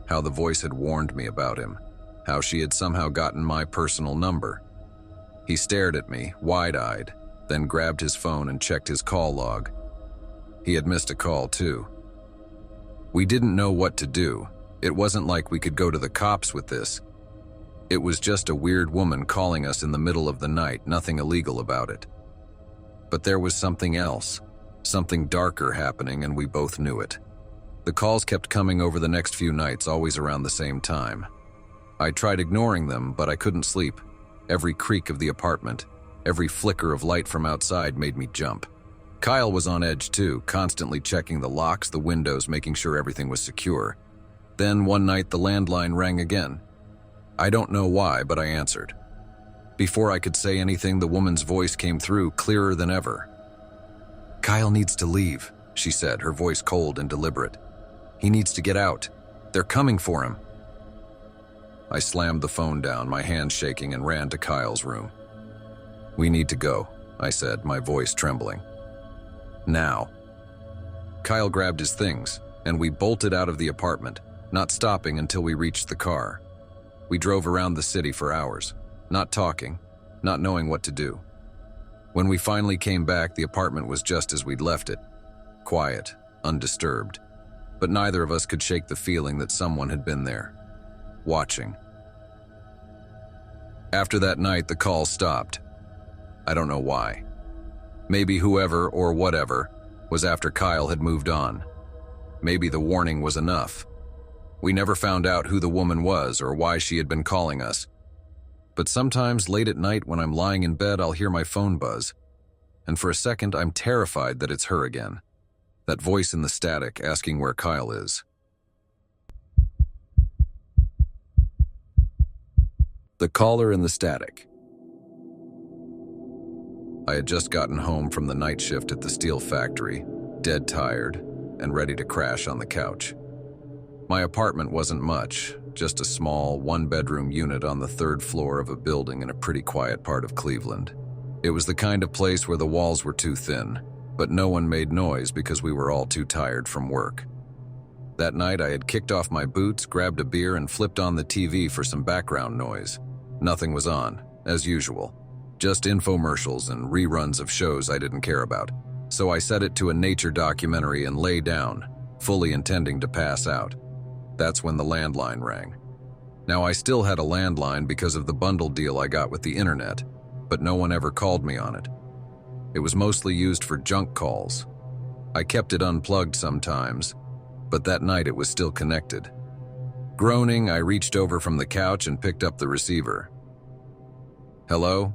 how the voice had warned me about him, how she had somehow gotten my personal number. He stared at me, wide-eyed, then grabbed his phone and checked his call log. He had missed a call, too. We didn't know what to do. It wasn't like we could go to the cops with this. It was just a weird woman calling us in the middle of the night, nothing illegal about it. But there was something else, something darker happening, and we both knew it. The calls kept coming over the next few nights, always around the same time. I tried ignoring them, but I couldn't sleep. Every creak of the apartment, every flicker of light from outside made me jump. Kyle was on edge too, constantly checking the locks, the windows, making sure everything was secure. Then one night the landline rang again. I don't know why, but I answered. Before I could say anything, the woman's voice came through, clearer than ever. Kyle needs to leave, she said, her voice cold and deliberate. He needs to get out. They're coming for him. I slammed the phone down, my hands shaking, and ran to Kyle's room. We need to go, I said, my voice trembling. Now. Kyle grabbed his things, and we bolted out of the apartment, not stopping until we reached the car. We drove around the city for hours, not talking, not knowing what to do. When we finally came back, the apartment was just as we'd left it, quiet, undisturbed. But neither of us could shake the feeling that someone had been there, watching. After that night, the calls stopped. I don't know why. Maybe whoever or whatever was after Kyle had moved on. Maybe the warning was enough. We never found out who the woman was or why she had been calling us. But sometimes late at night when I'm lying in bed, I'll hear my phone buzz. And for a second, I'm terrified that it's her again. That voice in the static asking where Kyle is. The caller in the static. I had just gotten home from the night shift at the steel factory, dead tired, and ready to crash on the couch. My apartment wasn't much, just a small, one-bedroom unit on the third floor of a building in a pretty quiet part of Cleveland. It was the kind of place where the walls were too thin, but no one made noise because we were all too tired from work. That night I had kicked off my boots, grabbed a beer, and flipped on the TV for some background noise. Nothing was on, as usual. Just infomercials and reruns of shows I didn't care about. So I set it to a nature documentary and lay down, fully intending to pass out. That's when the landline rang. Now I still had a landline because of the bundle deal I got with the internet, but no one ever called me on it. It was mostly used for junk calls. I kept it unplugged sometimes, but that night it was still connected. Groaning, I reached over from the couch and picked up the receiver. Hello?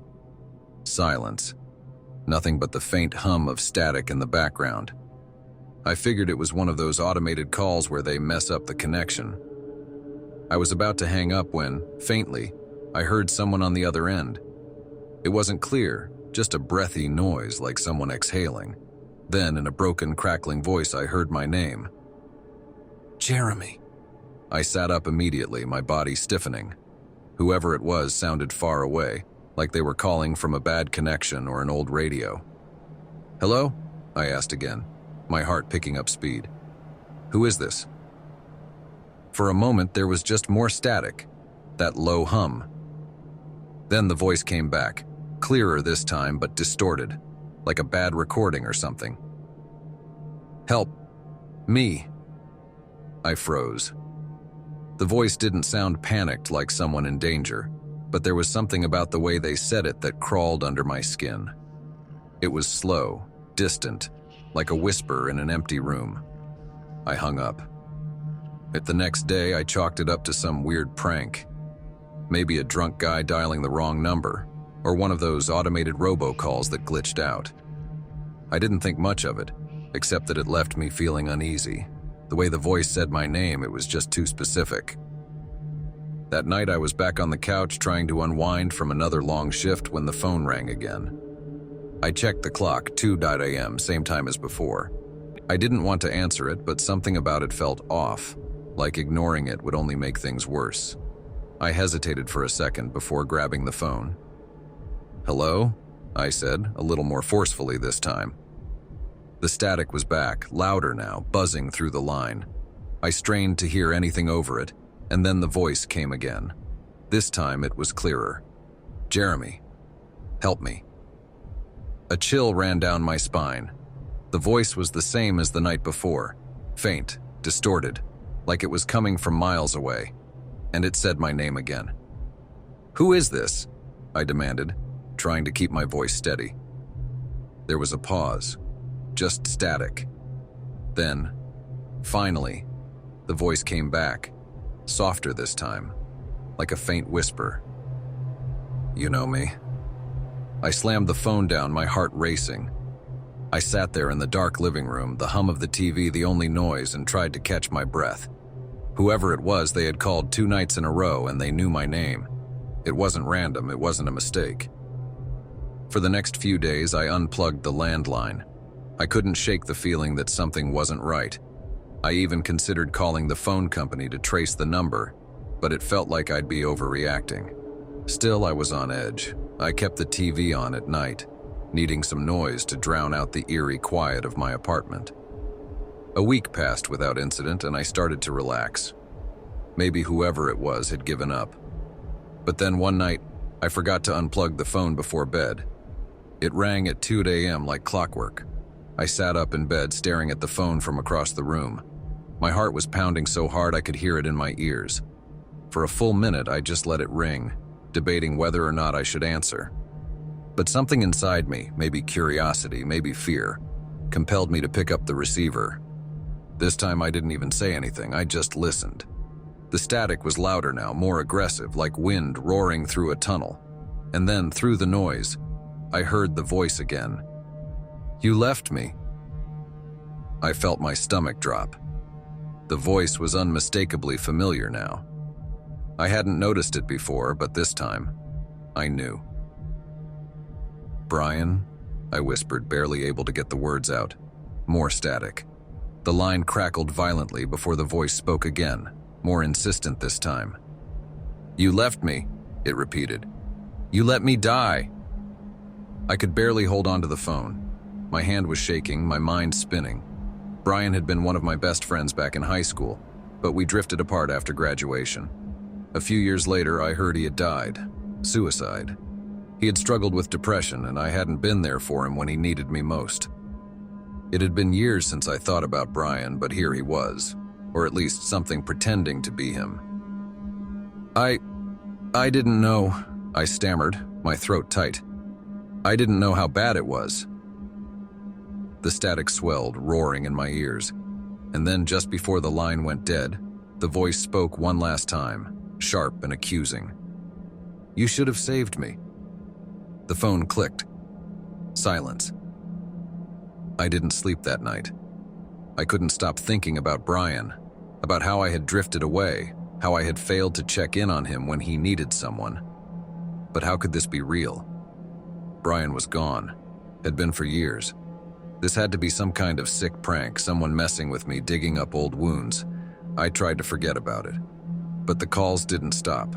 Silence. Nothing but the faint hum of static in the background. I figured it was one of those automated calls where they mess up the connection. I was about to hang up when, faintly, I heard someone on the other end. It wasn't clear, just a breathy noise like someone exhaling. Then, in a broken, crackling voice, I heard my name. Jeremy. I sat up immediately, my body stiffening. Whoever it was sounded far away, like they were calling from a bad connection or an old radio. Hello? I asked again, my heart picking up speed. Who is this? For a moment, there was just more static, that low hum. Then the voice came back, clearer this time, but distorted, like a bad recording or something. Help. Me. I froze. The voice didn't sound panicked like someone in danger, but there was something about the way they said it that crawled under my skin. It was slow, distant, like a whisper in an empty room. I hung up. The next day, I chalked it up to some weird prank. Maybe a drunk guy dialing the wrong number, or one of those automated robocalls that glitched out. I didn't think much of it, except that it left me feeling uneasy. The way the voice said my name, it was just too specific. That night, I was back on the couch trying to unwind from another long shift when the phone rang again. I checked the clock, 2 a.m., same time as before. I didn't want to answer it, but something about it felt off, like ignoring it would only make things worse. I hesitated for a second before grabbing the phone. "Hello?" I said, a little more forcefully this time. The static was back, louder now, buzzing through the line. I strained to hear anything over it, and then the voice came again. This time it was clearer. "Jeremy, help me." A chill ran down my spine. The voice was the same as the night before, faint, distorted, like it was coming from miles away, and it said my name again. "Who is this?" I demanded, trying to keep my voice steady. There was a pause, just static. Then, finally, the voice came back, softer this time, like a faint whisper. "You know me." I slammed the phone down, my heart racing. I sat there in the dark living room, the hum of the TV the only noise, and tried to catch my breath. Whoever it was, they had called 2 nights in a row, and they knew my name. It wasn't random, it wasn't a mistake. For the next few days, I unplugged the landline. I couldn't shake the feeling that something wasn't right. I even considered calling the phone company to trace the number, but it felt like I'd be overreacting. Still, I was on edge. I kept the TV on at night, needing some noise to drown out the eerie quiet of my apartment. A week passed without incident, and I started to relax. Maybe whoever it was had given up. But then one night, I forgot to unplug the phone before bed. It rang at 2 a.m. like clockwork. I sat up in bed, staring at the phone from across the room. My heart was pounding so hard I could hear it in my ears. For a full minute, I just let it ring, debating whether or not I should answer. But something inside me, maybe curiosity, maybe fear, compelled me to pick up the receiver. This time I didn't even say anything, I just listened. The static was louder now, more aggressive, like wind roaring through a tunnel. And then, through the noise, I heard the voice again. "You left me." I felt my stomach drop. The voice was unmistakably familiar now. I hadn't noticed it before, but this time, I knew. "Brian," I whispered, barely able to get the words out. More static. The line crackled violently before the voice spoke again, more insistent this time. "You left me," it repeated. "You let me die." I could barely hold onto the phone. My hand was shaking, my mind spinning. Brian had been one of my best friends back in high school, but we drifted apart after graduation. A few years later, I heard he had died. Suicide. He had struggled with depression, and I hadn't been there for him when he needed me most. It had been years since I thought about Brian, but here he was, or at least something pretending to be him. I didn't know," I stammered, my throat tight. "I didn't know how bad it was." The static swelled, roaring in my ears, and then just before the line went dead, the voice spoke one last time, sharp and accusing. "You should have saved me." The phone clicked. Silence. I didn't sleep that night. I couldn't stop thinking about Brian, about how I had drifted away, how I had failed to check in on him when he needed someone. But how could this be real? Brian was gone, had been for years. This had to be some kind of sick prank, someone messing with me, digging up old wounds. I tried to forget about it. But the calls didn't stop.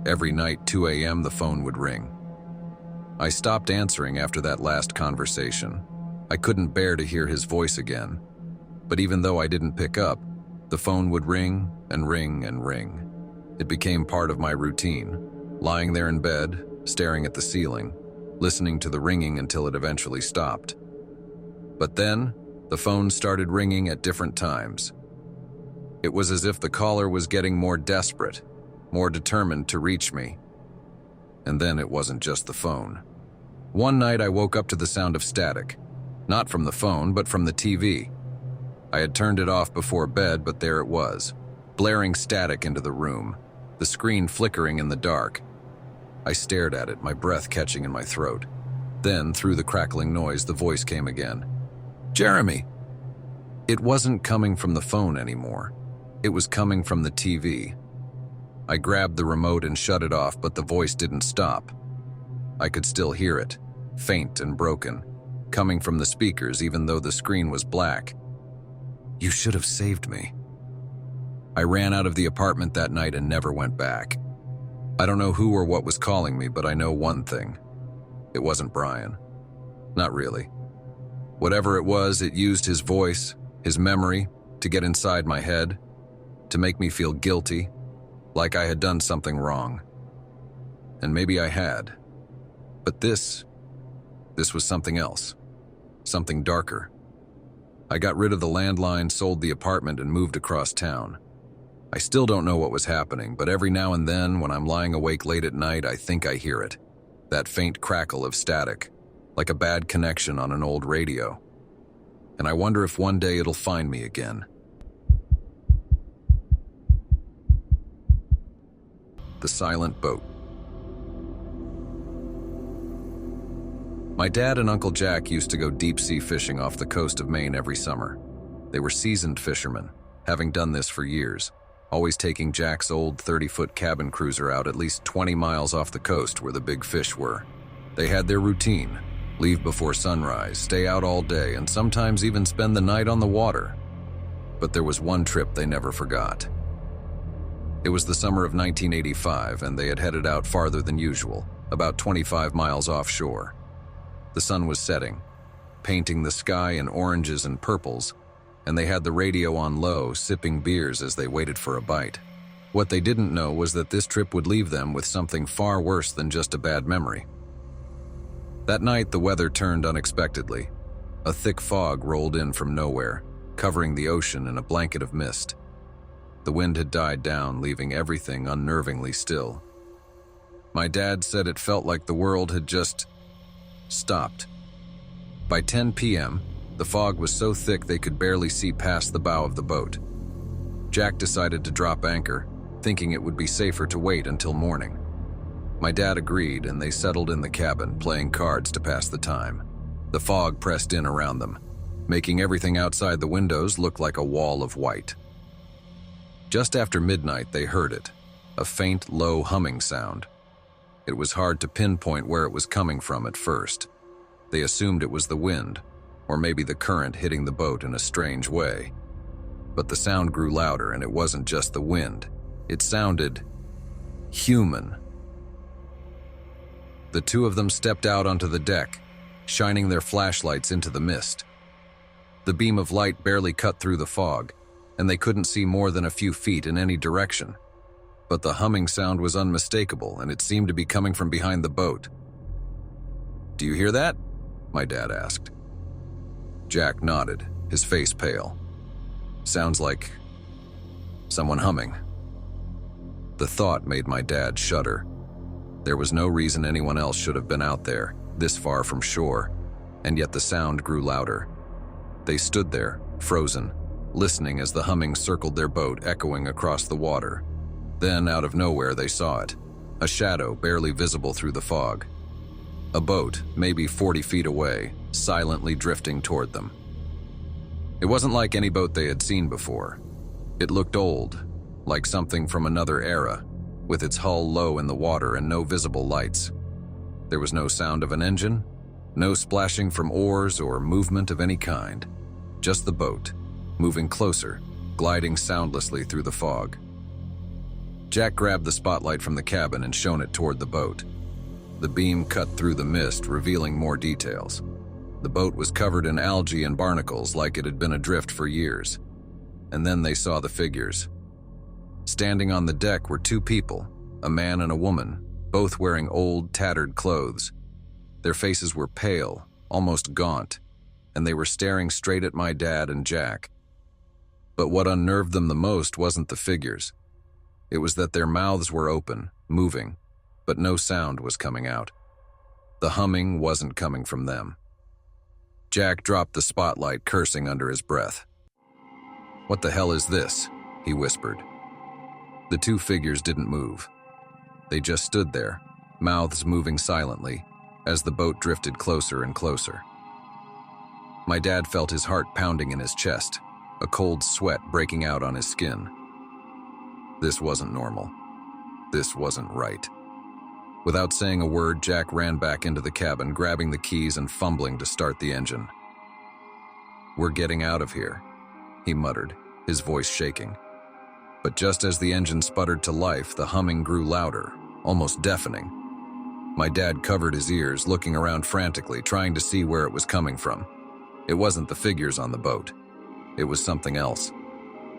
Every night, 2 a.m., the phone would ring. I stopped answering after that last conversation. I couldn't bear to hear his voice again. But even though I didn't pick up, the phone would ring and ring and ring. It became part of my routine, lying there in bed, staring at the ceiling, listening to the ringing until it eventually stopped. But then, the phone started ringing at different times. It was as if the caller was getting more desperate, more determined to reach me. And then it wasn't just the phone. One night I woke up to the sound of static, not from the phone, but from the TV. I had turned it off before bed, but there it was, blaring static into the room, the screen flickering in the dark. I stared at it, my breath catching in my throat. Then, through the crackling noise, the voice came again. "Jeremy!" It wasn't coming from the phone anymore. It was coming from the TV. I grabbed the remote and shut it off, but the voice didn't stop. I could still hear it, faint and broken, coming from the speakers even though the screen was black. "You should have saved me." I ran out of the apartment that night and never went back. I don't know who or what was calling me, but I know one thing. It wasn't Brian. Not really. Whatever it was, it used his voice, his memory, to get inside my head, to make me feel guilty, like I had done something wrong. And maybe I had. But this was something else. Something darker. I got rid of the landline, sold the apartment, and moved across town. I still don't know what was happening, but every now and then, when I'm lying awake late at night, I think I hear it. That faint crackle of static, like a bad connection on an old radio. And I wonder if one day it'll find me again. The Silent Boat. My dad and Uncle Jack used to go deep-sea fishing off the coast of Maine every summer. They were seasoned fishermen, having done this for years, always taking Jack's old 30-foot cabin cruiser out at least 20 miles off the coast where the big fish were. They had their routine: leave before sunrise, stay out all day, and sometimes even spend the night on the water. But there was one trip they never forgot. It was the summer of 1985, and they had headed out farther than usual, about 25 miles offshore. The sun was setting, painting the sky in oranges and purples, and they had the radio on low, sipping beers as they waited for a bite. What they didn't know was that this trip would leave them with something far worse than just a bad memory. That night, the weather turned unexpectedly. A thick fog rolled in from nowhere, covering the ocean in a blanket of mist. The wind had died down, leaving everything unnervingly still. My dad said it felt like the world had just stopped. By 10 p.m., the fog was so thick they could barely see past the bow of the boat. Jack decided to drop anchor, thinking it would be safer to wait until morning. My dad agreed, and they settled in the cabin, playing cards to pass the time. The fog pressed in around them, making everything outside the windows look like a wall of white. Just after midnight, they heard it, a faint, low humming sound. It was hard to pinpoint where it was coming from at first. They assumed it was the wind, or maybe the current hitting the boat in a strange way. But the sound grew louder, and it wasn't just the wind. It sounded human. The two of them stepped out onto the deck, shining their flashlights into the mist. The beam of light barely cut through the fog, and they couldn't see more than a few feet in any direction. But the humming sound was unmistakable, and it seemed to be coming from behind the boat. "Do you hear that?" my dad asked. Jack nodded, his face pale. "Sounds like someone humming." The thought made my dad shudder. There was no reason anyone else should have been out there, this far from shore, and yet the sound grew louder. They stood there, frozen, listening as the humming circled their boat, echoing across the water. Then, out of nowhere, they saw it, a shadow barely visible through the fog. A boat, maybe 40 feet away, silently drifting toward them. It wasn't like any boat they had seen before. It looked old, like something from another era, with its hull low in the water and no visible lights. There was no sound of an engine, no splashing from oars or movement of any kind. Just the boat, moving closer, gliding soundlessly through the fog. Jack grabbed the spotlight from the cabin and shone it toward the boat. The beam cut through the mist, revealing more details. The boat was covered in algae and barnacles like it had been adrift for years. And then they saw the figures. Standing on the deck were two people, a man and a woman, both wearing old, tattered clothes. Their faces were pale, almost gaunt, and they were staring straight at my dad and Jack. But what unnerved them the most wasn't the figures. It was that their mouths were open, moving, but no sound was coming out. The humming wasn't coming from them. Jack dropped the spotlight, cursing under his breath. "What the hell is this?" he whispered. The two figures didn't move. They just stood there, mouths moving silently, as the boat drifted closer and closer. My dad felt his heart pounding in his chest, a cold sweat breaking out on his skin. This wasn't normal. This wasn't right. Without saying a word, Jack ran back into the cabin, grabbing the keys and fumbling to start the engine. "We're getting out of here," he muttered, his voice shaking. But just as the engine sputtered to life, the humming grew louder, almost deafening. My dad covered his ears, looking around frantically, trying to see where it was coming from. It wasn't the figures on the boat. It was something else.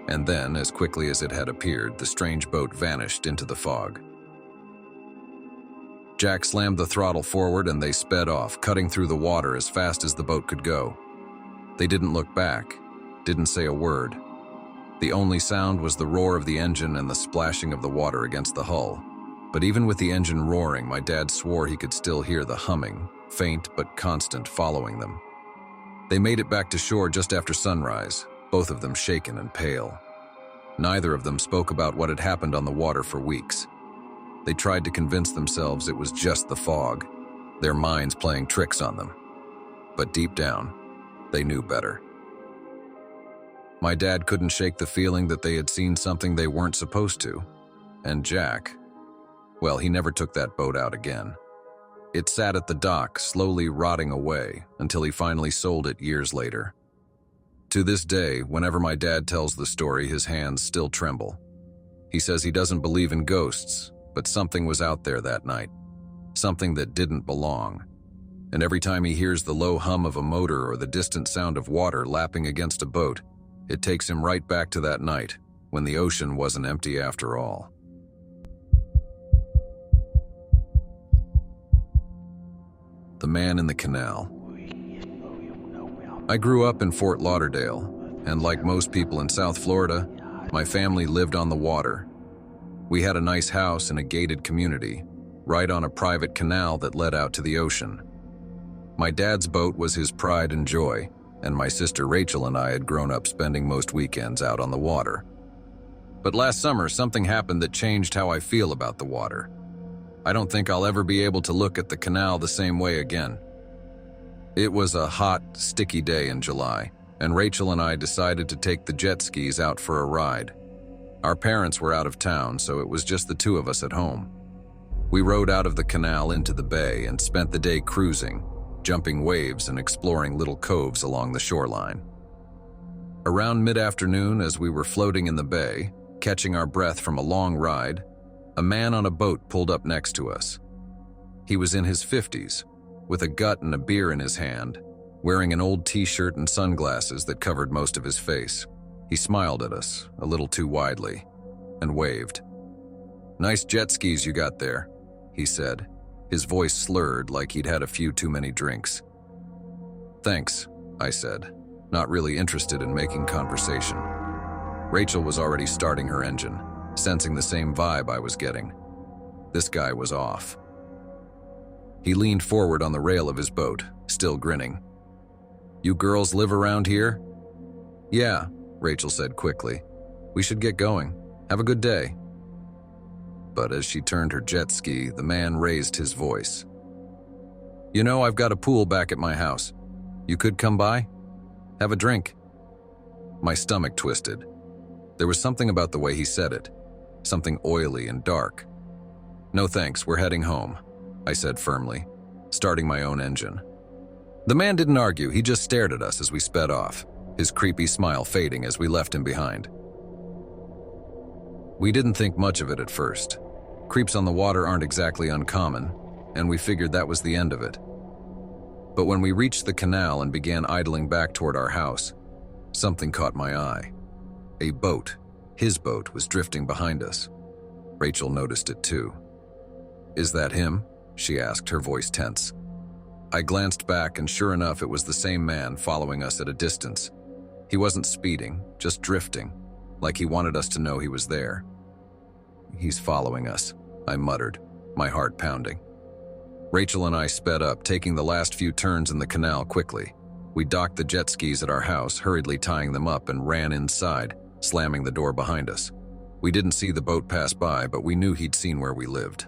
And then, as quickly as it had appeared, the strange boat vanished into the fog. Jack slammed the throttle forward and they sped off, cutting through the water as fast as the boat could go. They didn't look back, didn't say a word. The only sound was the roar of the engine and the splashing of the water against the hull. But even with the engine roaring, my dad swore he could still hear the humming, faint but constant, following them. They made it back to shore just after sunrise, both of them shaken and pale. Neither of them spoke about what had happened on the water for weeks. They tried to convince themselves it was just the fog, their minds playing tricks on them. But deep down, they knew better. My dad couldn't shake the feeling that they had seen something they weren't supposed to. And Jack, well, he never took that boat out again. It sat at the dock, slowly rotting away, until he finally sold it years later. To this day, whenever my dad tells the story, his hands still tremble. He says he doesn't believe in ghosts, but something was out there that night. Something that didn't belong. And every time he hears the low hum of a motor or the distant sound of water lapping against a boat, it takes him right back to that night, when the ocean wasn't empty after all. The Man in the Canal. I grew up in Fort Lauderdale, and like most people in South Florida, my family lived on the water. We had a nice house in a gated community, right on a private canal that led out to the ocean. My dad's boat was his pride and joy, and my sister Rachel and I had grown up spending most weekends out on the water. But last summer, something happened that changed how I feel about the water. I don't think I'll ever be able to look at the canal the same way again. It was a hot, sticky day in July, and Rachel and I decided to take the jet skis out for a ride. Our parents were out of town, so it was just the two of us at home. We rode out of the canal into the bay and spent the day cruising, jumping waves and exploring little coves along the shoreline. Around mid-afternoon, as we were floating in the bay, catching our breath from a long ride, a man on a boat pulled up next to us. He was in his 50s, with a gut and a beer in his hand, wearing an old t-shirt and sunglasses that covered most of his face. He smiled at us, a little too widely, and waved. "Nice jet skis you got there," he said, his voice slurred like he'd had a few too many drinks. "Thanks," I said, not really interested in making conversation. Rachel was already starting her engine, sensing the same vibe I was getting. This guy was off. He leaned forward on the rail of his boat, still grinning. "You girls live around here?" "Yeah," Rachel said quickly. "We should get going. Have a good day." But as she turned her jet ski, the man raised his voice. "You know, I've got a pool back at my house. You could come by? Have a drink." My stomach twisted. There was something about the way he said it, something oily and dark. "No thanks, we're heading home," I said firmly, starting my own engine. The man didn't argue, he just stared at us as we sped off, his creepy smile fading as we left him behind. We didn't think much of it at first. Creeps on the water aren't exactly uncommon, and we figured that was the end of it. But when we reached the canal and began idling back toward our house, something caught my eye. A boat, his boat, was drifting behind us. Rachel noticed it too. "Is that him?" she asked, her voice tense. I glanced back, and sure enough, it was the same man following us at a distance. He wasn't speeding, just drifting, like he wanted us to know he was there. "He's following us," I muttered, my heart pounding. Rachel and I sped up, taking the last few turns in the canal quickly. We docked the jet skis at our house, hurriedly tying them up, and ran inside, slamming the door behind us. We didn't see the boat pass by, but we knew he'd seen where we lived.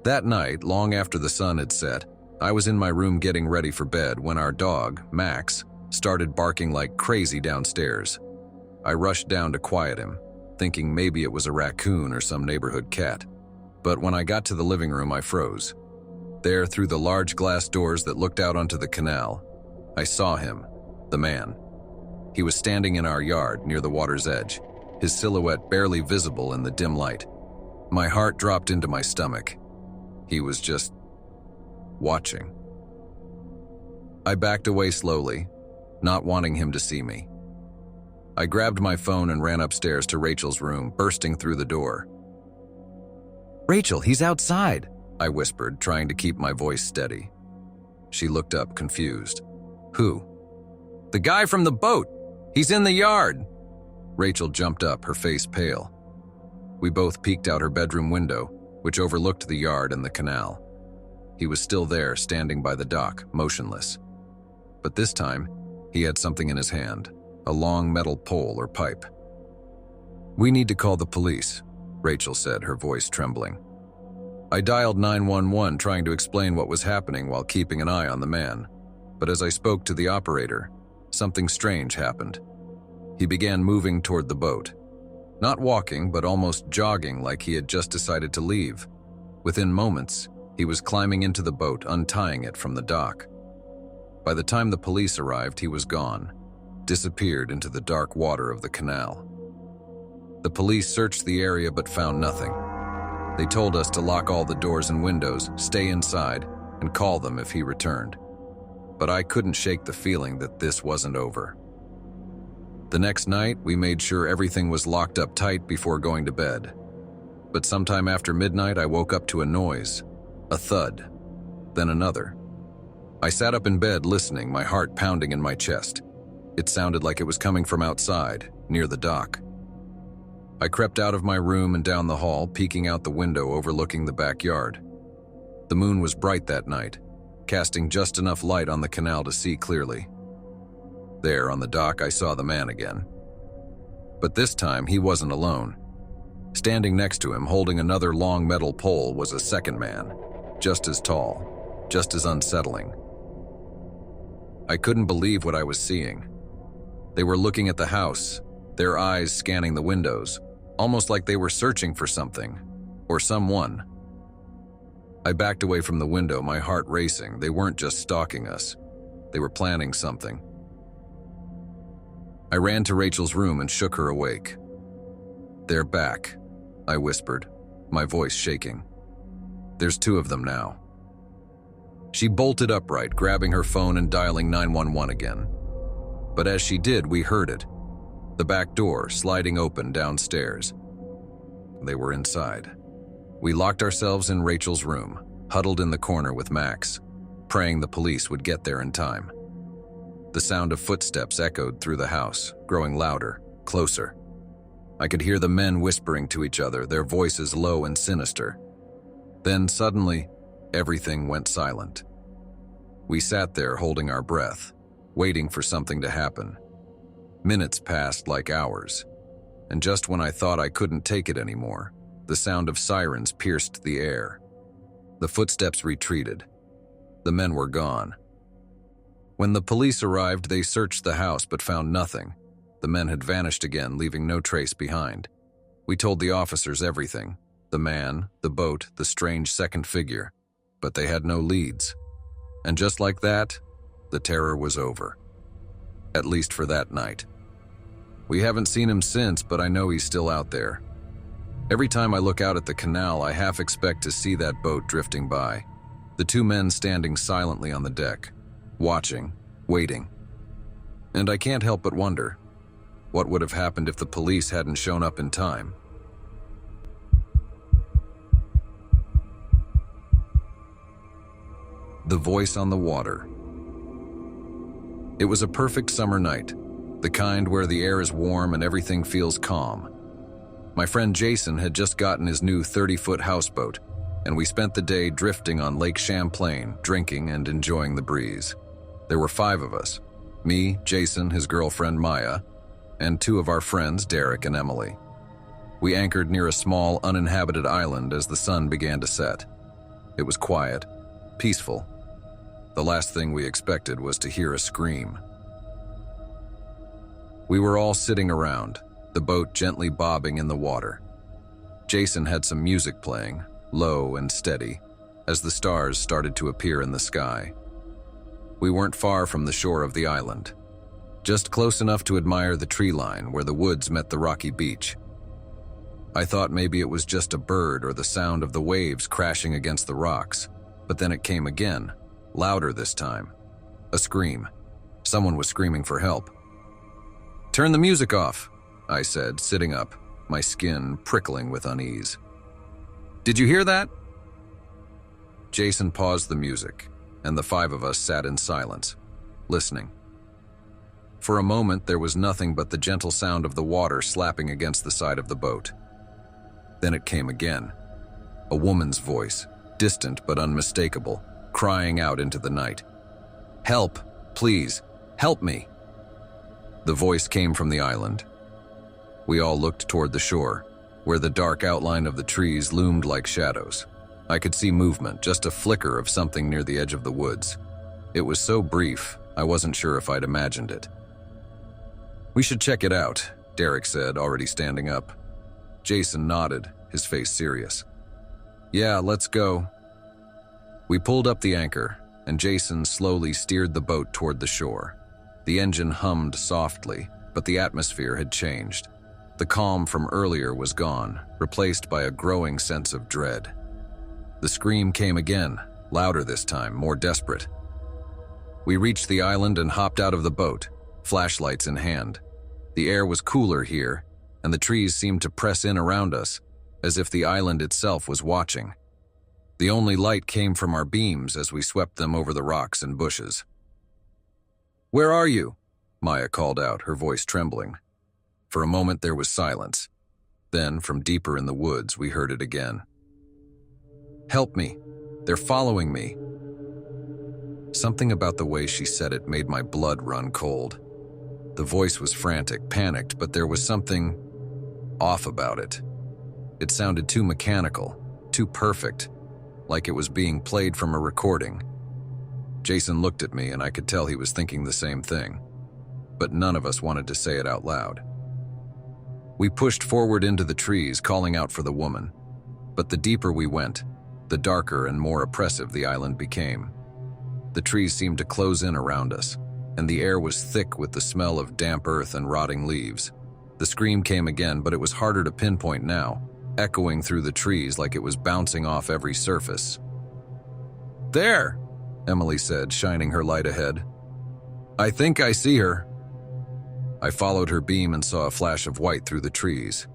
That night, long after the sun had set, I was in my room getting ready for bed when our dog, Max, started barking like crazy downstairs. I rushed down to quiet him, thinking maybe it was a raccoon or some neighborhood cat. But when I got to the living room, I froze. There, through the large glass doors that looked out onto the canal, I saw him, the man. He was standing in our yard near the water's edge, his silhouette barely visible in the dim light. My heart dropped into my stomach. He was just watching. I backed away slowly, not wanting him to see me. I grabbed my phone and ran upstairs to Rachel's room, bursting through the door. "Rachel, he's outside," I whispered, trying to keep my voice steady. She looked up, confused. "Who?" "The guy from the boat. He's in the yard." Rachel jumped up, her face pale. We both peeked out her bedroom window, which overlooked the yard and the canal. He was still there, standing by the dock, motionless. But this time, he had something in his hand, a long metal pole or pipe. "We need to call the police," Rachel said, her voice trembling. I dialed 911, trying to explain what was happening while keeping an eye on the man. But as I spoke to the operator, something strange happened. He began moving toward the boat. Not walking, but almost jogging like he had just decided to leave. Within moments, he was climbing into the boat, untying it from the dock. By the time the police arrived, he was gone, disappeared into the dark water of the canal. The police searched the area but found nothing. They told us to lock all the doors and windows, stay inside, and call them if he returned. But I couldn't shake the feeling that this wasn't over. The next night, we made sure everything was locked up tight before going to bed. But sometime after midnight, I woke up to a noise, a thud, then another. I sat up in bed listening, my heart pounding in my chest. It sounded like it was coming from outside, near the dock. I crept out of my room and down the hall, peeking out the window overlooking the backyard. The moon was bright that night, casting just enough light on the canal to see clearly. There on the dock, I saw the man again. But this time, he wasn't alone. Standing next to him, holding another long metal pole, was a second man, just as tall, just as unsettling. I couldn't believe what I was seeing. They were looking at the house, their eyes scanning the windows, almost like they were searching for something, or someone. I backed away from the window, my heart racing. They weren't just stalking us. They were planning something. I ran to Rachel's room and shook her awake. "They're back," I whispered, my voice shaking. "There's two of them now." She bolted upright, grabbing her phone and dialing 911 again. But as she did, we heard it. The back door sliding open downstairs. They were inside. We locked ourselves in Rachel's room, huddled in the corner with Max, praying the police would get there in time. The sound of footsteps echoed through the house, growing louder, closer. I could hear the men whispering to each other, their voices low and sinister. Then suddenly, everything went silent. We sat there holding our breath, waiting for something to happen. Minutes passed like hours, and just when I thought I couldn't take it anymore, the sound of sirens pierced the air. The footsteps retreated. The men were gone. When the police arrived, they searched the house but found nothing. The men had vanished again, leaving no trace behind. We told the officers everything, the man, the boat, the strange second figure, but they had no leads. And just like that, the terror was over. At least for that night. We haven't seen him since, but I know he's still out there. Every time I look out at the canal, I half expect to see that boat drifting by. The two men standing silently on the deck, watching, waiting. And I can't help but wonder, what would have happened if the police hadn't shown up in time? The voice on the water. It was a perfect summer night, the kind where the air is warm and everything feels calm. My friend Jason had just gotten his new 30-foot houseboat, and we spent the day drifting on Lake Champlain, drinking and enjoying the breeze. There were 5 of us: me, Jason, his girlfriend Maya, and 2 of our friends, Derek and Emily. We anchored near a small, uninhabited island as the sun began to set. It was quiet, peaceful. The last thing we expected was to hear a scream. We were all sitting around, the boat gently bobbing in the water. Jason had some music playing, low and steady, as the stars started to appear in the sky. We weren't far from the shore of the island, just close enough to admire the tree line where the woods met the rocky beach. I thought maybe it was just a bird or the sound of the waves crashing against the rocks, but then it came again, louder this time. A scream. Someone was screaming for help. "Turn the music off," I said, sitting up, my skin prickling with unease. "Did you hear that?" Jason paused the music, and the 5 of us sat in silence, listening. For a moment, there was nothing but the gentle sound of the water slapping against the side of the boat. Then it came again. A woman's voice, distant but unmistakable, crying out into the night. "Help, please, help me." The voice came from the island. We all looked toward the shore, where the dark outline of the trees loomed like shadows. I could see movement, just a flicker of something near the edge of the woods. It was so brief, I wasn't sure if I'd imagined it. "We should check it out," Derek said, already standing up. Jason nodded, his face serious. "Yeah, let's go." We pulled up the anchor, and Jason slowly steered the boat toward the shore. The engine hummed softly, but the atmosphere had changed. The calm from earlier was gone, replaced by a growing sense of dread. The scream came again, louder this time, more desperate. We reached the island and hopped out of the boat, flashlights in hand. The air was cooler here, and the trees seemed to press in around us, as if the island itself was watching. The only light came from our beams as we swept them over the rocks and bushes. "Where are you?" Maya called out, her voice trembling. For a moment there was silence. Then, from deeper in the woods, we heard it again. "Help me. They're following me." Something about the way she said it made my blood run cold. The voice was frantic, panicked, but there was something off about it. It sounded too mechanical, too perfect, like it was being played from a recording. Jason looked at me, and I could tell he was thinking the same thing, but none of us wanted to say it out loud. We pushed forward into the trees, calling out for the woman, but the deeper we went, the darker and more oppressive the island became. The trees seemed to close in around us, and the air was thick with the smell of damp earth and rotting leaves. The scream came again, but it was harder to pinpoint now, echoing through the trees like it was bouncing off every surface. "There!" Emily said, shining her light ahead. "I think I see her." I followed her beam and saw a flash of white through the trees.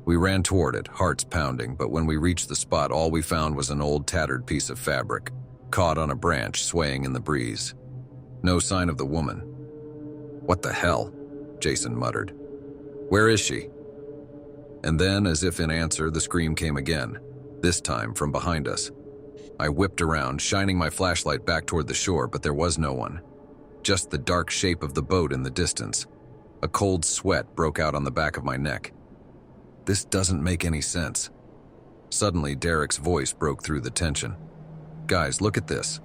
We ran toward it, hearts pounding, but when we reached the spot, all we found was an old tattered piece of fabric, caught on a branch swaying in the breeze. No sign of the woman. "What the hell?" Jason muttered. "Where is she?" And then, as if in answer, the scream came again, this time from behind us. I whipped around, shining my flashlight back toward the shore, but there was no one. Just the dark shape of the boat in the distance. A cold sweat broke out on the back of my neck. This doesn't make any sense. Suddenly, Derek's voice broke through the tension. "Guys, look at this."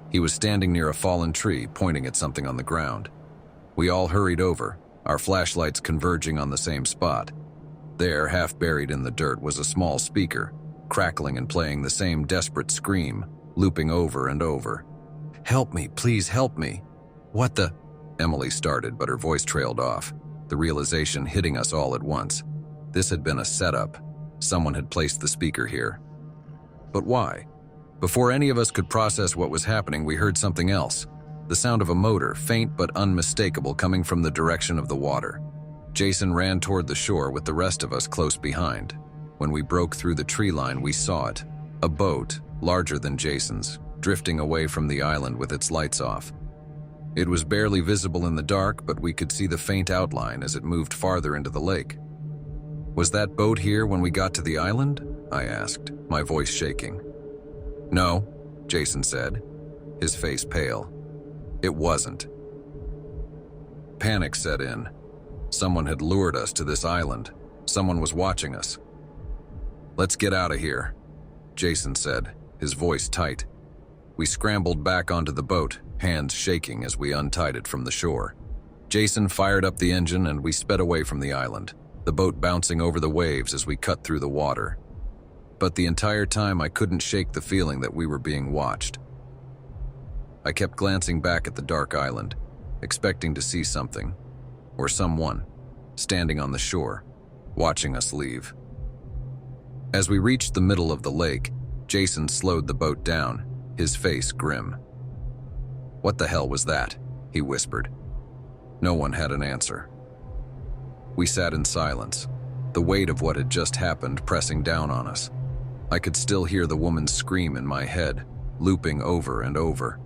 He was standing near a fallen tree, pointing at something on the ground. We all hurried over, our flashlights converging on the same spot. There, half buried in the dirt, was a small speaker, crackling and playing the same desperate scream, looping over and over. "Help me, please help me." "What the—" Emily started, but her voice trailed off, the realization hitting us all at once. This had been a setup. Someone had placed the speaker here. But why? Before any of us could process what was happening, we heard something else. The sound of a motor, faint but unmistakable, coming from the direction of the water. Jason ran toward the shore with the rest of us close behind. When we broke through the tree line, we saw it. A boat, larger than Jason's, drifting away from the island with its lights off. It was barely visible in the dark, but we could see the faint outline as it moved farther into the lake. "Was that boat here when we got to the island?" I asked, my voice shaking. "No," Jason said, his face pale. "It wasn't." Panic set in. Someone had lured us to this island. Someone was watching us. "Let's get out of here," Jason said, his voice tight. We scrambled back onto the boat, hands shaking as we untied it from the shore. Jason fired up the engine and we sped away from the island, the boat bouncing over the waves as we cut through the water. But the entire time I couldn't shake the feeling that we were being watched. I kept glancing back at the dark island, expecting to see something, or someone, standing on the shore, watching us leave. As we reached the middle of the lake, Jason slowed the boat down, his face grim. "What the hell was that?" he whispered. No one had an answer. We sat in silence, the weight of what had just happened pressing down on us. I could still hear the woman's scream in my head, looping over and over.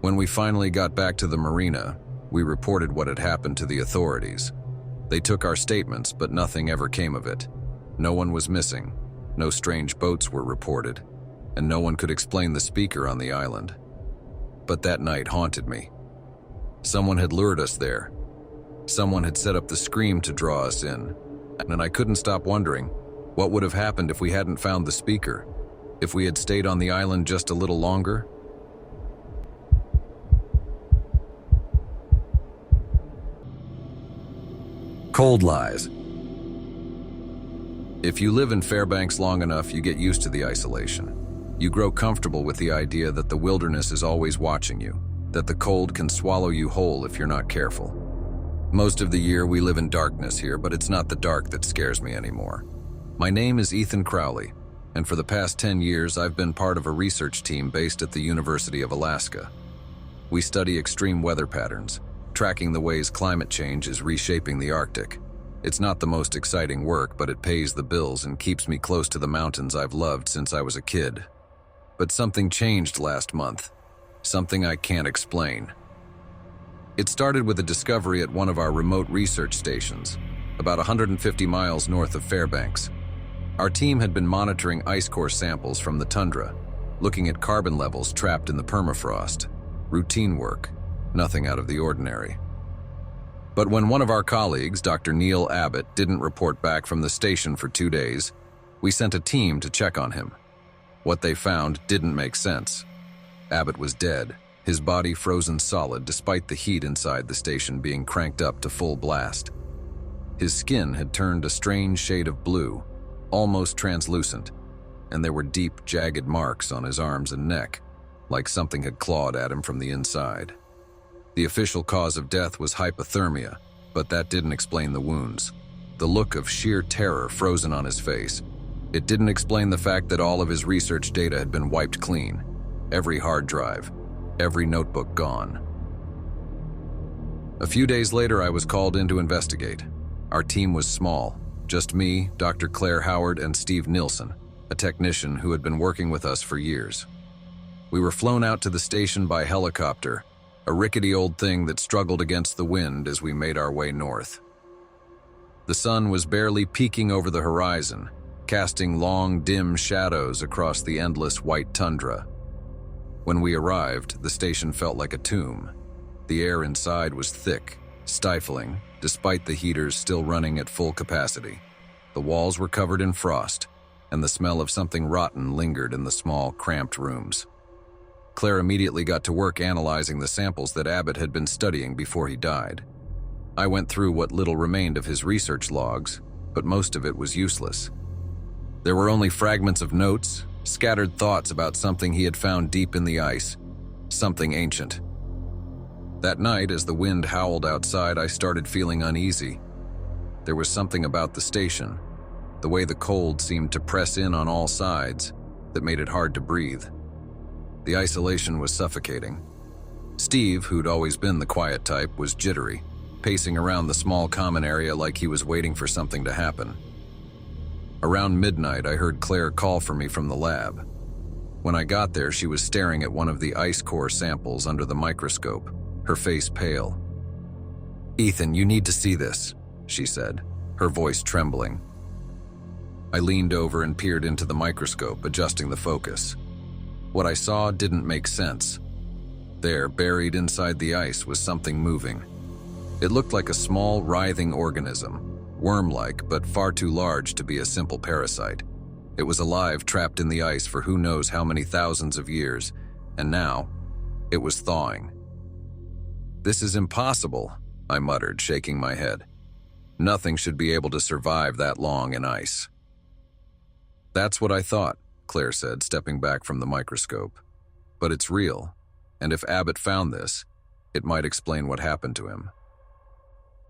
When we finally got back to the marina, we reported what had happened to the authorities. They took our statements, but nothing ever came of it. No one was missing, no strange boats were reported, and no one could explain the speaker on the island. But that night haunted me. Someone had lured us there. Someone had set up the scream to draw us in, and I couldn't stop wondering, what would have happened if we hadn't found the speaker? If we had stayed on the island just a little longer? Cold lies. If you live in Fairbanks long enough, you get used to the isolation. You grow comfortable with the idea that the wilderness is always watching you, that the cold can swallow you whole if you're not careful. Most of the year we live in darkness here, but it's not the dark that scares me anymore. My name is Ethan Crowley, and for the past 10 years I've been part of a research team based at the University of Alaska. We study extreme weather patterns, tracking the ways climate change is reshaping the Arctic. It's not the most exciting work, but it pays the bills and keeps me close to the mountains I've loved since I was a kid. But something changed last month, something I can't explain. It started with a discovery at one of our remote research stations, about 150 miles north of Fairbanks. Our team had been monitoring ice core samples from the tundra, looking at carbon levels trapped in the permafrost. Routine work, nothing out of the ordinary. But when one of our colleagues, Dr. Neil Abbott, didn't report back from the station for 2 days, we sent a team to check on him. What they found didn't make sense. Abbott was dead, his body frozen solid despite the heat inside the station being cranked up to full blast. His skin had turned a strange shade of blue, almost translucent, and there were deep, jagged marks on his arms and neck, like something had clawed at him from the inside. The official cause of death was hypothermia, but that didn't explain the wounds. The look of sheer terror frozen on his face. It didn't explain the fact that all of his research data had been wiped clean. Every hard drive, every notebook gone. A few days later, I was called in to investigate. Our team was small, just me, Dr. Claire Howard, and Steve Nilsson, a technician who had been working with us for years. We were flown out to the station by helicopter, a rickety old thing that struggled against the wind as we made our way north. The sun was barely peeking over the horizon, casting long, dim shadows across the endless white tundra. When we arrived, the station felt like a tomb. The air inside was thick, stifling, despite the heaters still running at full capacity. The walls were covered in frost, and the smell of something rotten lingered in the small, cramped rooms. Claire immediately got to work analyzing the samples that Abbott had been studying before he died. I went through what little remained of his research logs, but most of it was useless. There were only fragments of notes, scattered thoughts about something he had found deep in the ice, something ancient. That night, as the wind howled outside, I started feeling uneasy. There was something about the station, the way the cold seemed to press in on all sides, that made it hard to breathe. The isolation was suffocating. Steve, who'd always been the quiet type, was jittery, pacing around the small common area like he was waiting for something to happen. Around midnight, I heard Claire call for me from the lab. When I got there, she was staring at one of the ice core samples under the microscope, her face pale. "Ethan, you need to see this," she said, her voice trembling. I leaned over and peered into the microscope, adjusting the focus. What I saw didn't make sense. There, buried inside the ice, was something moving. It looked like a small, writhing organism, worm-like but far too large to be a simple parasite. It was alive, trapped in the ice for who knows how many thousands of years, and now, it was thawing. "This is impossible," I muttered, shaking my head. "Nothing should be able to survive that long in ice." "That's what I thought," Claire said, stepping back from the microscope. "But it's real, and if Abbott found this, it might explain what happened to him."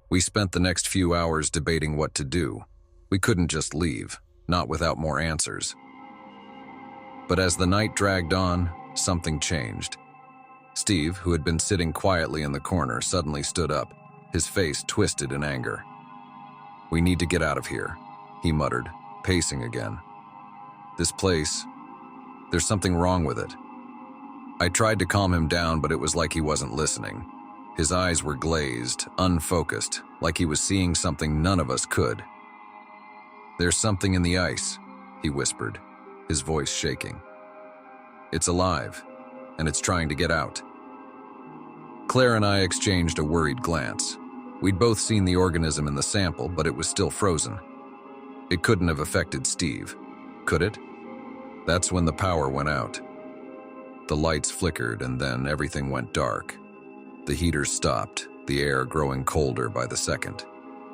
We spent the next few hours debating what to do. We couldn't just leave, not without more answers. But as the night dragged on, something changed. Steve, who had been sitting quietly in the corner, suddenly stood up, his face twisted in anger. "We need to get out of here," he muttered, pacing again. "This place, there's something wrong with it." I tried to calm him down, but it was like he wasn't listening. His eyes were glazed, unfocused, like he was seeing something none of us could. "There's something in the ice," he whispered, his voice shaking. "It's alive, and it's trying to get out." Claire and I exchanged a worried glance. We'd both seen the organism in the sample, but it was still frozen. It couldn't have affected Steve, could it? That's when the power went out. The lights flickered, and then everything went dark. The heaters stopped, the air growing colder by the second.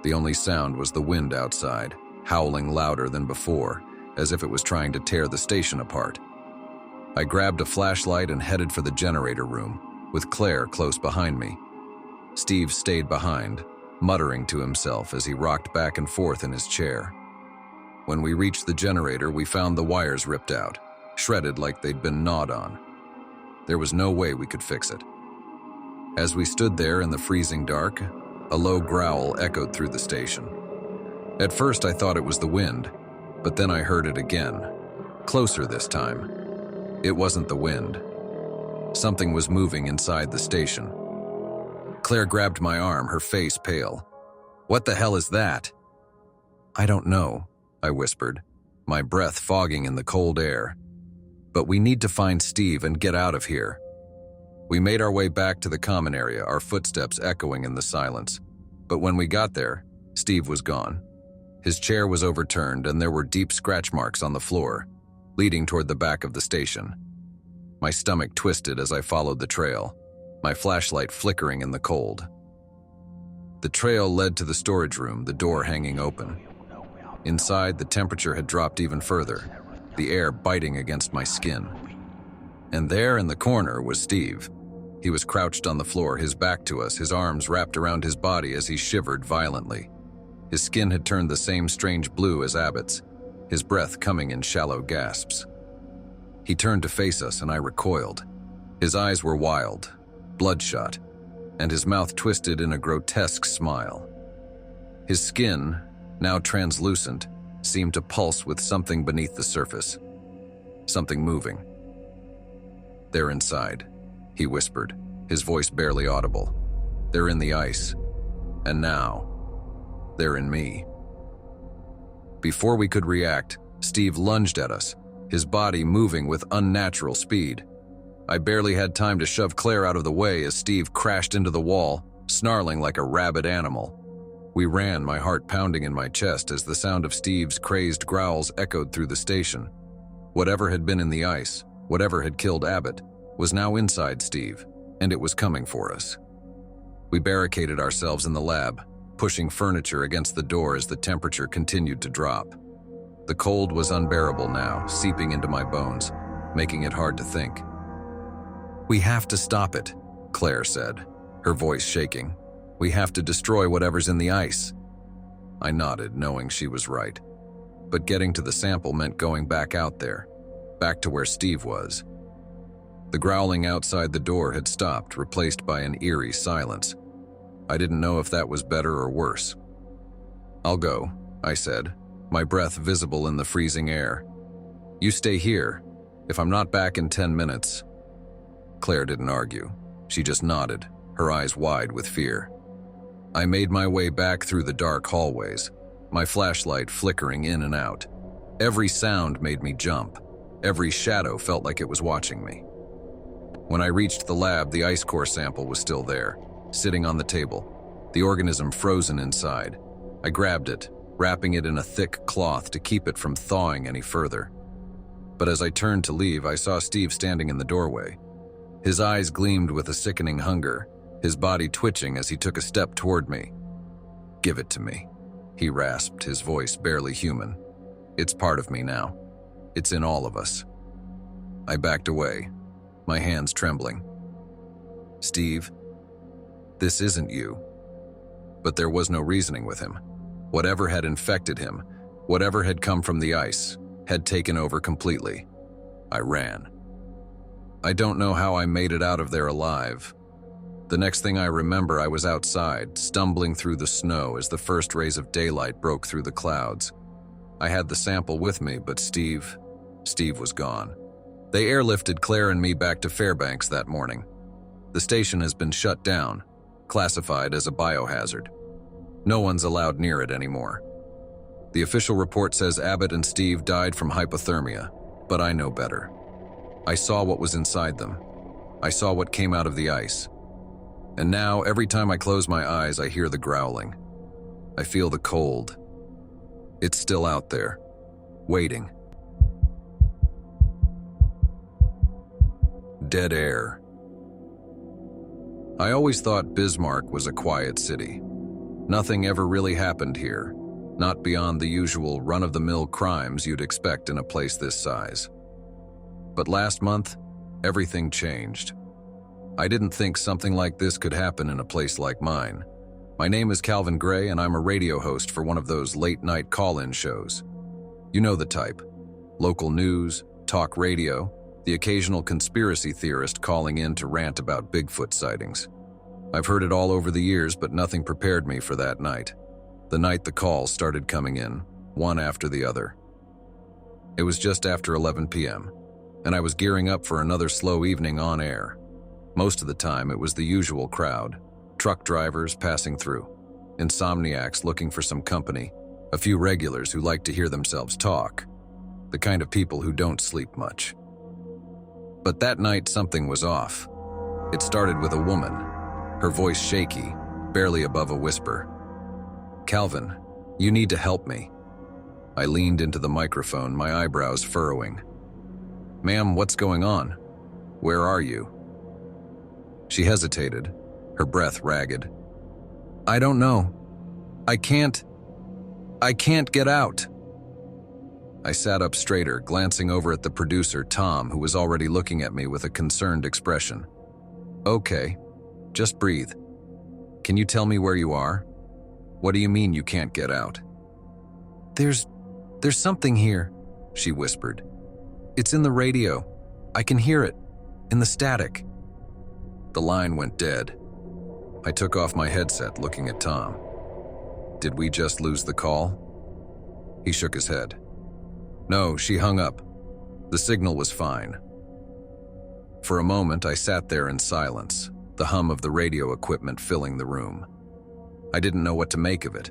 The only sound was the wind outside, howling louder than before, as if it was trying to tear the station apart. I grabbed a flashlight and headed for the generator room, with Claire close behind me. Steve stayed behind, muttering to himself as he rocked back and forth in his chair. When we reached the generator, we found the wires ripped out, shredded like they'd been gnawed on. There was no way we could fix it. As we stood there in the freezing dark, a low growl echoed through the station. At first I thought it was the wind, but then I heard it again, closer this time. It wasn't the wind. Something was moving inside the station. Claire grabbed my arm, her face pale. "What the hell is that?" "I don't know," I whispered, my breath fogging in the cold air. "But we need to find Steve and get out of here." We made our way back to the common area, our footsteps echoing in the silence. But when we got there, Steve was gone. His chair was overturned, and there were deep scratch marks on the floor, leading toward the back of the station. My stomach twisted as I followed the trail, my flashlight flickering in the cold. The trail led to the storage room, the door hanging open. Inside, the temperature had dropped even further, the air biting against my skin. And there in the corner was Steve. He was crouched on the floor, his back to us, his arms wrapped around his body as he shivered violently. His skin had turned the same strange blue as Abbott's, his breath coming in shallow gasps. He turned to face us, and I recoiled. His eyes were wild, bloodshot, and his mouth twisted in a grotesque smile. His skin, now translucent, seemed to pulse with something beneath the surface. Something moving. "They're inside," he whispered, his voice barely audible. "They're in the ice. And now, they're in me." Before we could react, Steve lunged at us, his body moving with unnatural speed. I barely had time to shove Claire out of the way as Steve crashed into the wall, snarling like a rabid animal. We ran, my heart pounding in my chest as the sound of Steve's crazed growls echoed through the station. Whatever had been in the ice, whatever had killed Abbott, was now inside Steve, and it was coming for us. We barricaded ourselves in the lab, pushing furniture against the door as the temperature continued to drop. The cold was unbearable now, seeping into my bones, making it hard to think. "We have to stop it," Claire said, her voice shaking. "We have to destroy whatever's in the ice." I nodded, knowing she was right. But getting to the sample meant going back out there, back to where Steve was. The growling outside the door had stopped, replaced by an eerie silence. I didn't know if that was better or worse. "I'll go," I said, my breath visible in the freezing air. "You stay here. If I'm not back in 10 minutes... Claire didn't argue. She just nodded, her eyes wide with fear. I made my way back through the dark hallways, my flashlight flickering in and out. Every sound made me jump. Every shadow felt like it was watching me. When I reached the lab, the ice core sample was still there, sitting on the table, the organism frozen inside. I grabbed it, wrapping it in a thick cloth to keep it from thawing any further. But as I turned to leave, I saw Steve standing in the doorway. His eyes gleamed with a sickening hunger, his body twitching as he took a step toward me. "Give it to me," he rasped, his voice barely human. "It's part of me now. It's in all of us." I backed away, my hands trembling. "Steve, this isn't you." But there was no reasoning with him. Whatever had infected him, whatever had come from the ice, had taken over completely. I ran. I don't know how I made it out of there alive. The next thing I remember, I was outside, stumbling through the snow as the first rays of daylight broke through the clouds. I had the sample with me, but Steve was gone. They airlifted Claire and me back to Fairbanks that morning. The station has been shut down, classified as a biohazard. No one's allowed near it anymore. The official report says Abbott and Steve died from hypothermia, but I know better. I saw what was inside them. I saw what came out of the ice. And now, every time I close my eyes, I hear the growling. I feel the cold. It's still out there, waiting. Dead air. I always thought Bismarck was a quiet city. Nothing ever really happened here, not beyond the usual run-of-the-mill crimes you'd expect in a place this size. But last month, everything changed. I didn't think something like this could happen in a place like mine. My name is Calvin Gray, and I'm a radio host for one of those late-night call-in shows. You know the type. Local news, talk radio, the occasional conspiracy theorist calling in to rant about Bigfoot sightings. I've heard it all over the years, but nothing prepared me for that night. The night the calls started coming in, one after the other. It was just after 11 p.m., and I was gearing up for another slow evening on air. Most of the time, it was the usual crowd. Truck drivers passing through, insomniacs looking for some company, a few regulars who like to hear themselves talk, the kind of people who don't sleep much. But that night, something was off. It started with a woman, her voice shaky, barely above a whisper. "Calvin, you need to help me." I leaned into the microphone, my eyebrows furrowing. "Ma'am, what's going on? Where are you?" She hesitated, her breath ragged. "I don't know. I can't get out." I sat up straighter, glancing over at the producer, Tom, who was already looking at me with a concerned expression. "Okay, just breathe. Can you tell me where you are? What do you mean you can't get out?" There's something here," she whispered. "It's in the radio. I can hear it, in the static." The line went dead. I took off my headset, looking at Tom. "Did we just lose the call?" He shook his head. "No, she hung up. The signal was fine." For a moment, I sat there in silence, the hum of the radio equipment filling the room. I didn't know what to make of it.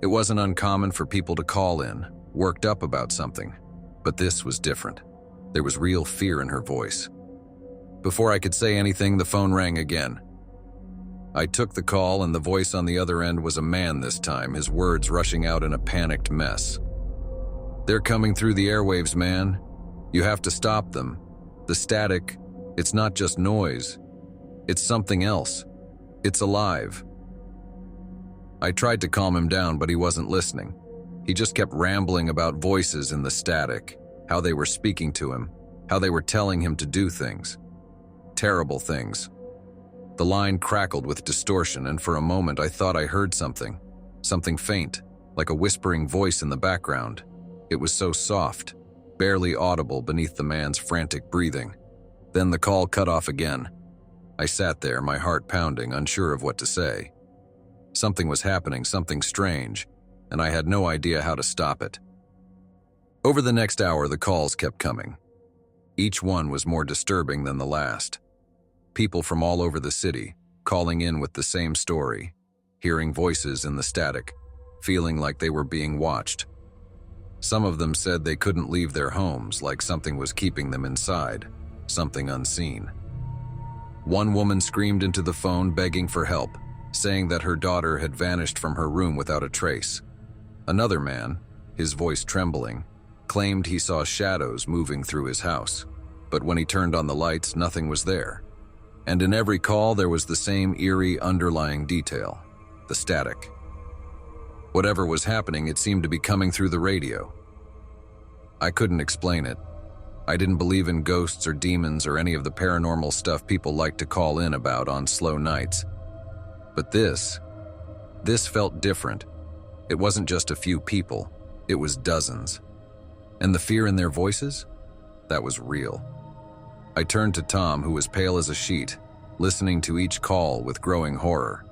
It wasn't uncommon for people to call in, worked up about something, but this was different. There was real fear in her voice. Before I could say anything, the phone rang again. I took the call, and the voice on the other end was a man this time, his words rushing out in a panicked mess. "They're coming through the airwaves, man. You have to stop them. The static, it's not just noise. It's something else. It's alive." I tried to calm him down, but he wasn't listening. He just kept rambling about voices in the static, how they were speaking to him, how they were telling him to do things. Terrible things. The line crackled with distortion, and for a moment I thought I heard something faint, like a whispering voice in the background. It was so soft, barely audible beneath the man's frantic breathing. Then the call cut off again. I sat there, my heart pounding, unsure of what to say. Something was happening, something strange, and I had no idea how to stop it. Over the next hour, the calls kept coming. Each one was more disturbing than the last. People from all over the city, calling in with the same story, hearing voices in the static, feeling like they were being watched. Some of them said they couldn't leave their homes, like something was keeping them inside, something unseen. One woman screamed into the phone begging for help, saying that her daughter had vanished from her room without a trace. Another man, his voice trembling, claimed he saw shadows moving through his house, but when he turned on the lights, nothing was there. And in every call, there was the same eerie underlying detail, the static. Whatever was happening, it seemed to be coming through the radio. I couldn't explain it. I didn't believe in ghosts or demons or any of the paranormal stuff people like to call in about on slow nights. But this felt different. It wasn't just a few people, it was dozens. And the fear in their voices? That was real. I turned to Tom, who was pale as a sheet, listening to each call with growing horror.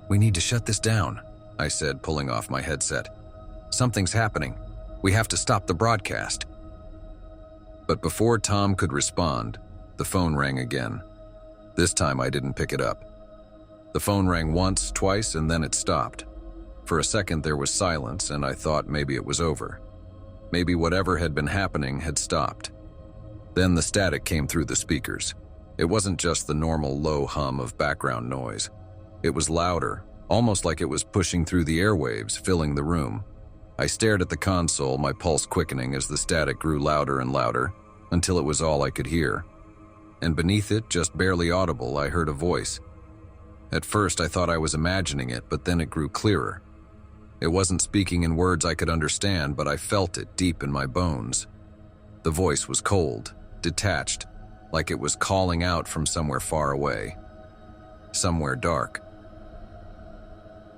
"We need to shut this down," I said, pulling off my headset. "Something's happening. We have to stop the broadcast." But before Tom could respond, the phone rang again. This time I didn't pick it up. The phone rang once, twice, and then it stopped. For a second there was silence, and I thought maybe it was over. Maybe whatever had been happening had stopped. Then the static came through the speakers. It wasn't just the normal low hum of background noise. It was louder, almost like it was pushing through the airwaves, filling the room. I stared at the console, my pulse quickening as the static grew louder and louder, until it was all I could hear. And beneath it, just barely audible, I heard a voice. At first I thought I was imagining it, but then it grew clearer. It wasn't speaking in words I could understand, but I felt it deep in my bones. The voice was cold, detached, like it was calling out from somewhere far away. Somewhere dark.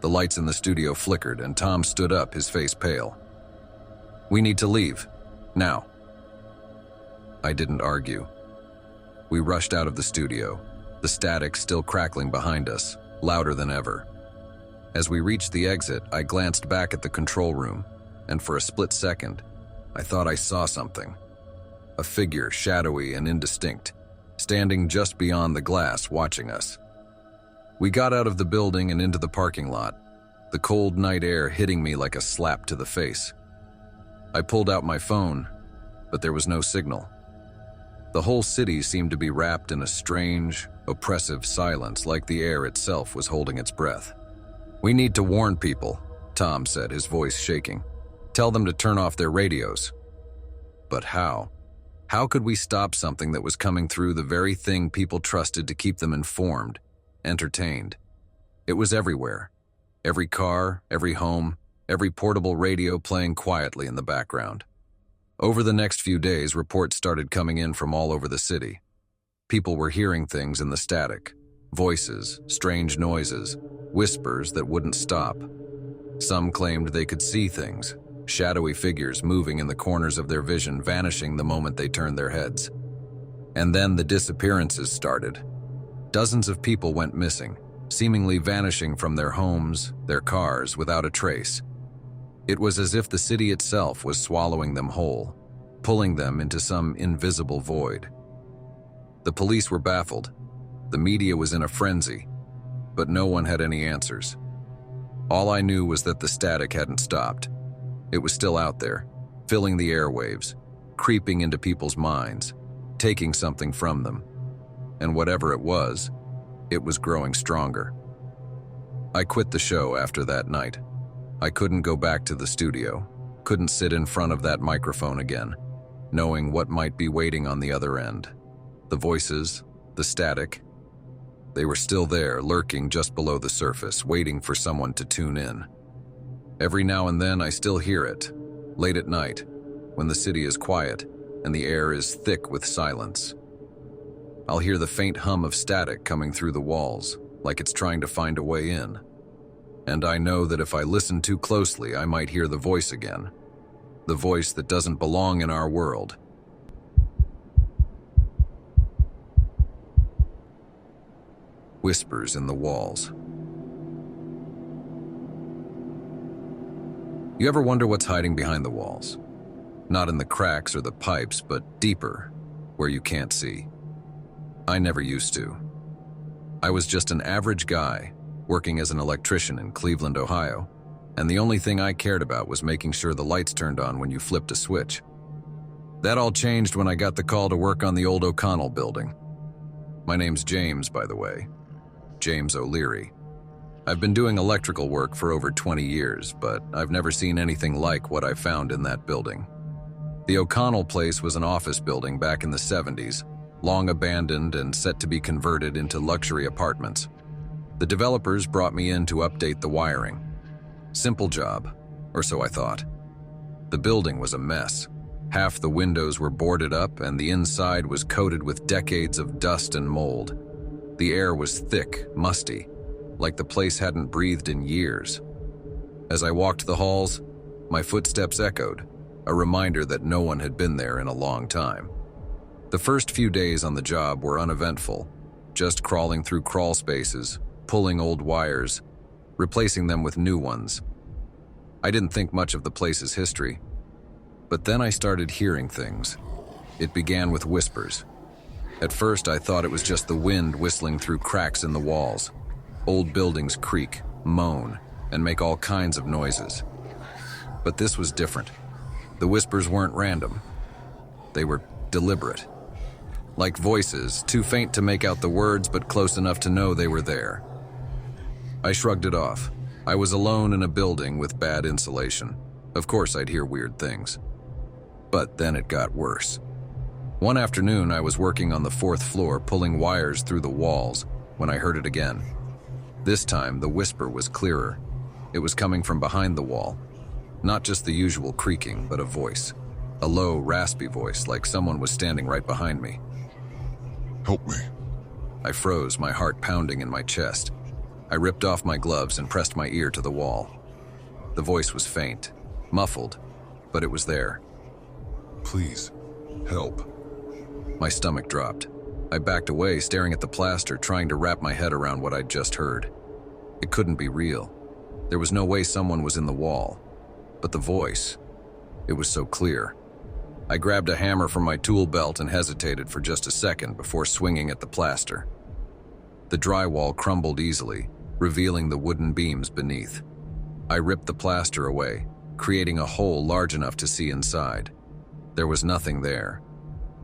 The lights in the studio flickered, and Tom stood up, his face pale. "We need to leave. Now." I didn't argue. We rushed out of the studio, the static still crackling behind us, louder than ever. As we reached the exit, I glanced back at the control room, and for a split second, I thought I saw something. A figure, shadowy and indistinct, standing just beyond the glass, watching us. We got out of the building and into the parking lot, the cold night air hitting me like a slap to the face. I pulled out my phone, but there was no signal. The whole city seemed to be wrapped in a strange, oppressive silence, like the air itself was holding its breath. "We need to warn people," Tom said, his voice shaking. "Tell them to turn off their radios." But how? How could we stop something that was coming through the very thing people trusted to keep them informed, entertained? It was everywhere. Every car, every home, every portable radio playing quietly in the background. Over the next few days, reports started coming in from all over the city. People were hearing things in the static. Voices, strange noises, whispers that wouldn't stop. Some claimed they could see things, shadowy figures moving in the corners of their vision, vanishing the moment they turned their heads. And then the disappearances started. Dozens of people went missing, seemingly vanishing from their homes, their cars, without a trace. It was as if the city itself was swallowing them whole, pulling them into some invisible void. The police were baffled. The media was in a frenzy, but no one had any answers. All I knew was that the static hadn't stopped. It was still out there, filling the airwaves, creeping into people's minds, taking something from them. And whatever it was growing stronger. I quit the show after that night. I couldn't go back to the studio, couldn't sit in front of that microphone again, knowing what might be waiting on the other end. The voices, the static, they were still there, lurking just below the surface, waiting for someone to tune in. Every now and then I still hear it, late at night, when the city is quiet and the air is thick with silence. I'll hear the faint hum of static coming through the walls, like it's trying to find a way in. And I know that if I listen too closely, I might hear the voice again. The voice that doesn't belong in our world. Whispers in the walls. You ever wonder what's hiding behind the walls? Not in the cracks or the pipes, but deeper, where you can't see. I never used to. I was just an average guy, working as an electrician in Cleveland, Ohio, and the only thing I cared about was making sure the lights turned on when you flipped a switch. That all changed when I got the call to work on the old O'Connell building. My name's James, by the way. James O'Leary. I've been doing electrical work for over 20 years, but I've never seen anything like what I found in that building. The O'Connell place was an office building back in the 70s, long abandoned and set to be converted into luxury apartments. The developers brought me in to update the wiring. Simple job, or so I thought. The building was a mess. Half the windows were boarded up and the inside was coated with decades of dust and mold. The air was thick, musty, like the place hadn't breathed in years. As I walked the halls, my footsteps echoed, a reminder that no one had been there in a long time. The first few days on the job were uneventful, just crawling through crawl spaces, pulling old wires, replacing them with new ones. I didn't think much of the place's history, but then I started hearing things. It began with whispers. At first, I thought it was just the wind whistling through cracks in the walls. Old buildings creak, moan, and make all kinds of noises. But this was different. The whispers weren't random. They were deliberate. Like voices, too faint to make out the words, but close enough to know they were there. I shrugged it off. I was alone in a building with bad insulation. Of course I'd hear weird things. But then it got worse. One afternoon, I was working on the 4th floor, pulling wires through the walls, when I heard it again. This time, the whisper was clearer. It was coming from behind the wall. Not just the usual creaking, but a voice. A low, raspy voice, like someone was standing right behind me. Help me. I froze, my heart pounding in my chest. I ripped off my gloves and pressed my ear to the wall. The voice was faint, muffled, but it was there. Please, help. My stomach dropped. I backed away, staring at the plaster, trying to wrap my head around what I'd just heard. It couldn't be real. There was no way someone was in the wall. But the voice, it was so clear. I grabbed a hammer from my tool belt and hesitated for just a second before swinging at the plaster. The drywall crumbled easily, revealing the wooden beams beneath. I ripped the plaster away, creating a hole large enough to see inside. There was nothing there,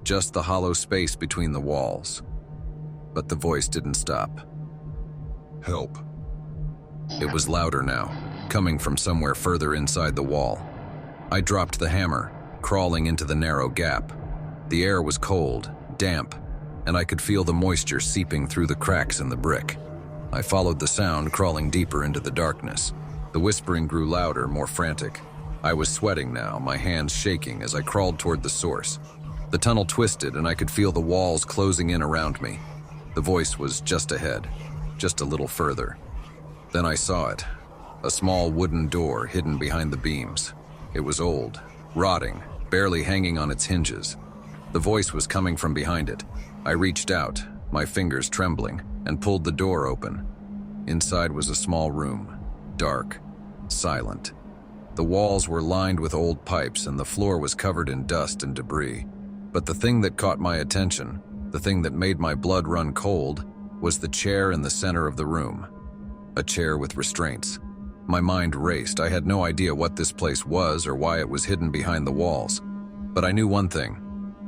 just the hollow space between the walls. But the voice didn't stop. Help. It was louder now, coming from somewhere further inside the wall. I dropped the hammer, crawling into the narrow gap. The air was cold, damp, and I could feel the moisture seeping through the cracks in the brick. I followed the sound, crawling deeper into the darkness. The whispering grew louder, more frantic. I was sweating now, my hands shaking as I crawled toward the source. The tunnel twisted, and I could feel the walls closing in around me. The voice was just ahead, just a little further. Then I saw it, a small wooden door hidden behind the beams. It was old, rotting, barely hanging on its hinges. The voice was coming from behind it. I reached out, my fingers trembling, and pulled the door open. Inside was a small room, dark, silent. The walls were lined with old pipes and the floor was covered in dust and debris. But the thing that caught my attention, the thing that made my blood run cold, was the chair in the center of the room. A chair with restraints. My mind raced. I had no idea what this place was or why it was hidden behind the walls. But I knew one thing.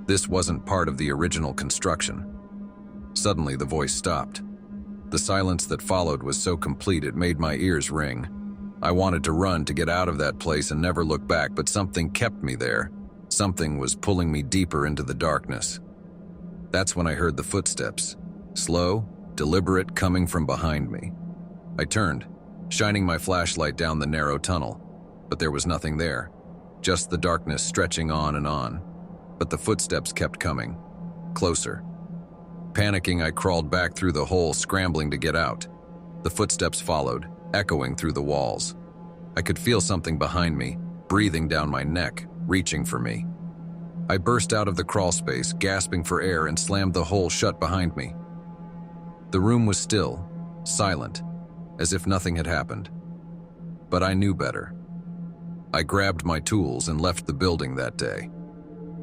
This wasn't part of the original construction. Suddenly, the voice stopped. The silence that followed was so complete it made my ears ring. I wanted to run to get out of that place and never look back, but something kept me there. Something was pulling me deeper into the darkness. That's when I heard the footsteps, slow, deliberate, coming from behind me. I turned, shining my flashlight down the narrow tunnel, but there was nothing there, just the darkness stretching on and on. But the footsteps kept coming, closer. Panicking, I crawled back through the hole, scrambling to get out. The footsteps followed, echoing through the walls. I could feel something behind me, breathing down my neck, reaching for me. I burst out of the crawl space, gasping for air, and slammed the hole shut behind me. The room was still, silent, as if nothing had happened. But I knew better. I grabbed my tools and left the building that day.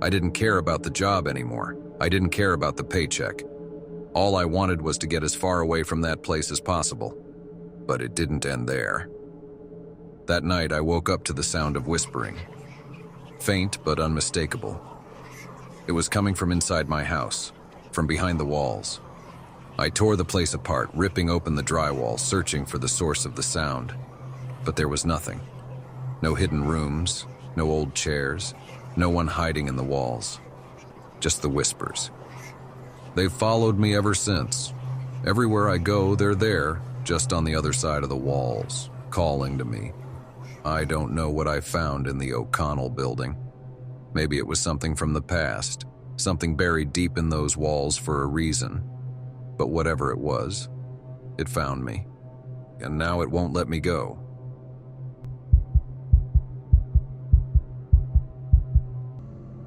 I didn't care about the job anymore. I didn't care about the paycheck. All I wanted was to get as far away from that place as possible. But it didn't end there. That night, I woke up to the sound of whispering. Faint but unmistakable. It was coming from inside my house, from behind the walls. I tore the place apart, ripping open the drywall, searching for the source of the sound. But there was nothing. No hidden rooms, no old chairs, no one hiding in the walls. Just the whispers. They've followed me ever since. Everywhere I go, they're there, just on the other side of the walls, calling to me. I don't know what I found in the O'Connell building. Maybe it was something from the past, something buried deep in those walls for a reason. But whatever it was, it found me. And now it won't let me go.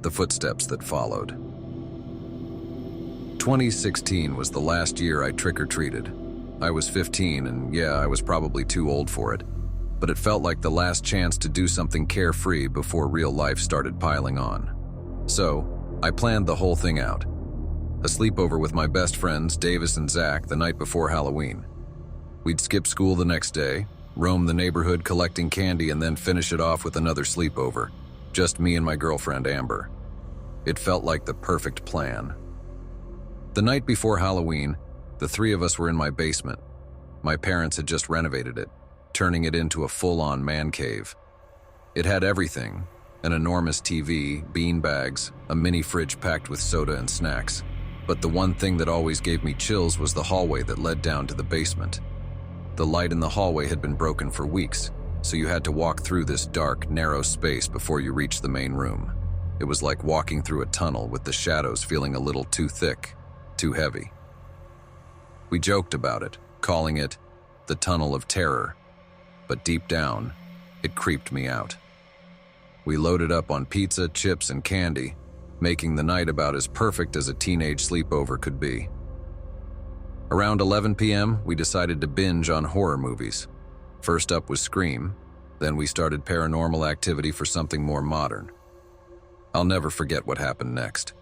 The footsteps that followed. 2016 was the last year I trick-or-treated. I was 15 and yeah, I was probably too old for it. But it felt like the last chance to do something carefree before real life started piling on. So, I planned the whole thing out. A sleepover with my best friends, Davis and Zach, the night before Halloween. We'd skip school the next day, roam the neighborhood collecting candy, and then finish it off with another sleepover. Just me and my girlfriend, Amber. It felt like the perfect plan. The night before Halloween, the three of us were in my basement. My parents had just renovated it, turning it into a full-on man cave. It had everything: an enormous TV, bean bags, a mini fridge packed with soda and snacks. But the one thing that always gave me chills was the hallway that led down to the basement. The light in the hallway had been broken for weeks, so you had to walk through this dark, narrow space before you reached the main room. It was like walking through a tunnel with the shadows feeling a little too thick, too heavy. We joked about it, calling it the Tunnel of Terror, but deep down, it creeped me out. We loaded up on pizza, chips, and candy, making the night about as perfect as a teenage sleepover could be. Around 11 p.m., we decided to binge on horror movies. First up was Scream, then we started Paranormal Activity for something more modern. I'll never forget what happened next.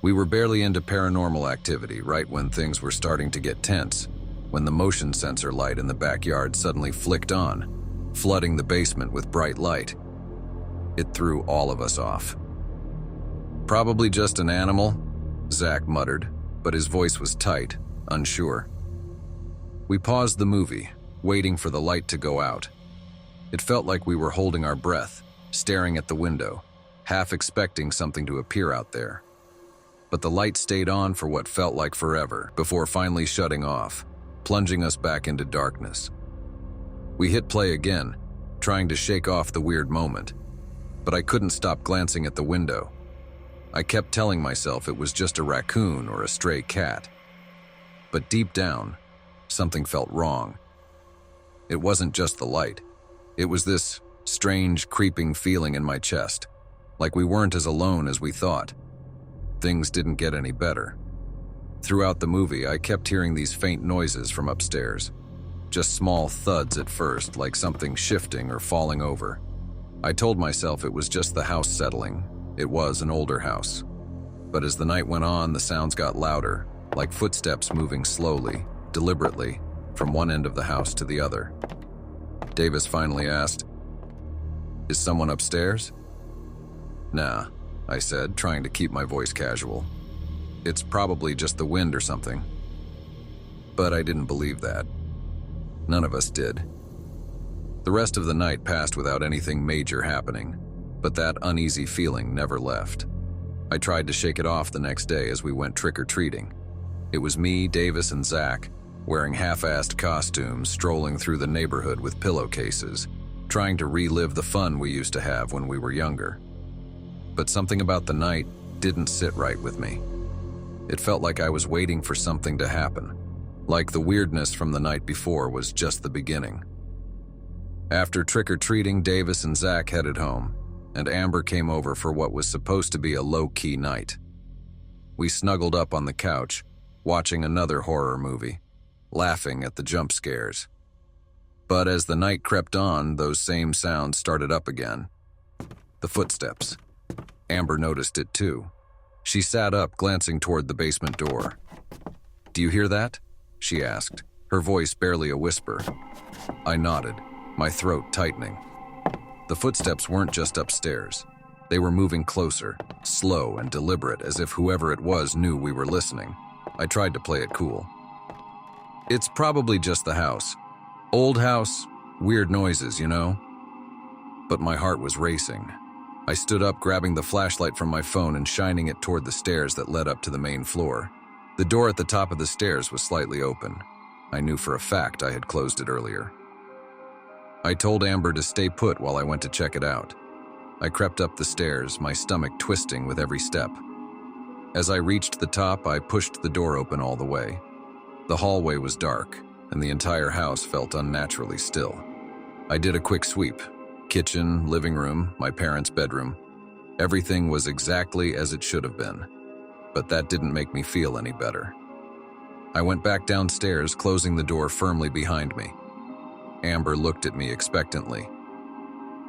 We were barely into Paranormal Activity right when things were starting to get tense, when the motion sensor light in the backyard suddenly flicked on, flooding the basement with bright light. It threw all of us off. "Probably just an animal," Zach muttered, but his voice was tight, unsure. We paused the movie, waiting for the light to go out. It felt like we were holding our breath, staring at the window, half expecting something to appear out there. But the light stayed on for what felt like forever, before finally shutting off, plunging us back into darkness. We hit play again, trying to shake off the weird moment, but I couldn't stop glancing at the window. I kept telling myself it was just a raccoon or a stray cat. But deep down, something felt wrong. It wasn't just the light. It was this strange, creeping feeling in my chest, like we weren't as alone as we thought. Things didn't get any better. Throughout the movie, I kept hearing these faint noises from upstairs. Just small thuds at first, like something shifting or falling over. I told myself it was just the house settling. It was an older house. But as the night went on, the sounds got louder, like footsteps moving slowly, deliberately, from one end of the house to the other. Davis finally asked, "Is someone upstairs?" "Nah," I said, trying to keep my voice casual. "It's probably just the wind or something." But I didn't believe that. None of us did. The rest of the night passed without anything major happening, but that uneasy feeling never left. I tried to shake it off the next day as we went trick-or-treating. It was me, Davis, and Zach, wearing half-assed costumes, strolling through the neighborhood with pillowcases, trying to relive the fun we used to have when we were younger. But something about the night didn't sit right with me. It felt like I was waiting for something to happen, like the weirdness from the night before was just the beginning. After trick-or-treating, Davis and Zach headed home, and Amber came over for what was supposed to be a low-key night. We snuggled up on the couch, watching another horror movie, laughing at the jump scares. But as the night crept on, those same sounds started up again, The footsteps. Amber noticed it too. She sat up, glancing toward the basement door. "Do you hear that?" she asked, her voice barely a whisper. I nodded, my throat tightening. The footsteps weren't just upstairs. They were moving closer, slow and deliberate, as if whoever it was knew we were listening. I tried to play it cool. "It's probably just the house. Old house, weird noises, you know?" But my heart was racing. I stood up, grabbing the flashlight from my phone and shining it toward the stairs that led up to the main floor. The door at the top of the stairs was slightly open. I knew for a fact I had closed it earlier. I told Amber to stay put while I went to check it out. I crept up the stairs, my stomach twisting with every step. As I reached the top, I pushed the door open all the way. The hallway was dark, and the entire house felt unnaturally still. I did a quick sweep. Kitchen, living room, my parents' bedroom. Everything was exactly as it should have been. But that didn't make me feel any better. I went back downstairs, closing the door firmly behind me. Amber looked at me expectantly.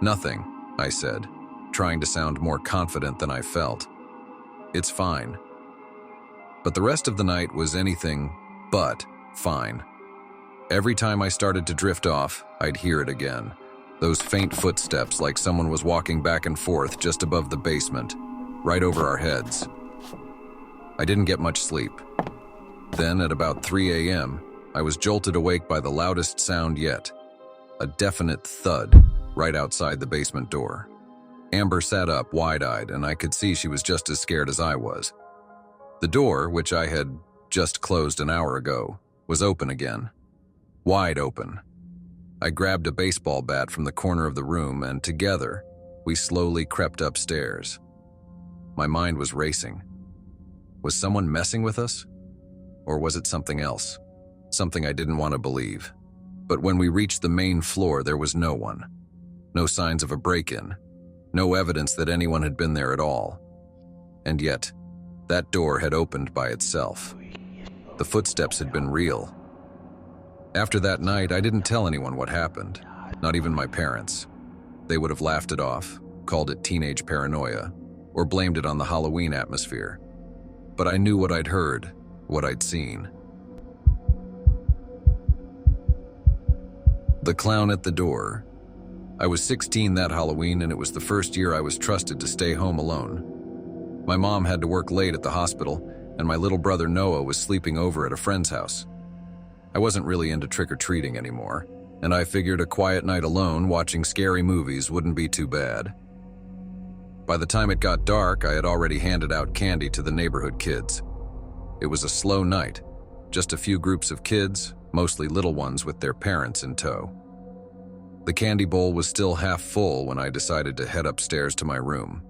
"Nothing," I said, trying to sound more confident than I felt. "It's fine." But the rest of the night was anything but fine. Every time I started to drift off, I'd hear it again. Those faint footsteps, like someone was walking back and forth just above the basement, right over our heads. I didn't get much sleep. Then, at about 3 a.m., I was jolted awake by the loudest sound yet. A definite thud right outside the basement door. Amber sat up, wide-eyed, and I could see she was just as scared as I was. The door, which I had just closed an hour ago, was open again. Wide open. I grabbed a baseball bat from the corner of the room, and together, we slowly crept upstairs. My mind was racing. Was someone messing with us? Or was it something else? Something I didn't want to believe. But when we reached the main floor, there was no one. No signs of a break-in. No evidence that anyone had been there at all. And yet, that door had opened by itself. The footsteps had been real. After that night, I didn't tell anyone what happened, not even my parents. They would have laughed it off, called it teenage paranoia, or blamed it on the Halloween atmosphere. But I knew what I'd heard, what I'd seen. The clown at the door. I was 16 that Halloween, and it was the first year I was trusted to stay home alone. My mom had to work late at the hospital, and my little brother Noah was sleeping over at a friend's house. I wasn't really into trick-or-treating anymore, and I figured a quiet night alone watching scary movies wouldn't be too bad. By the time it got dark, I had already handed out candy to the neighborhood kids. It was a slow night, just a few groups of kids, mostly little ones with their parents in tow. The candy bowl was still half full when I decided to head upstairs to my room.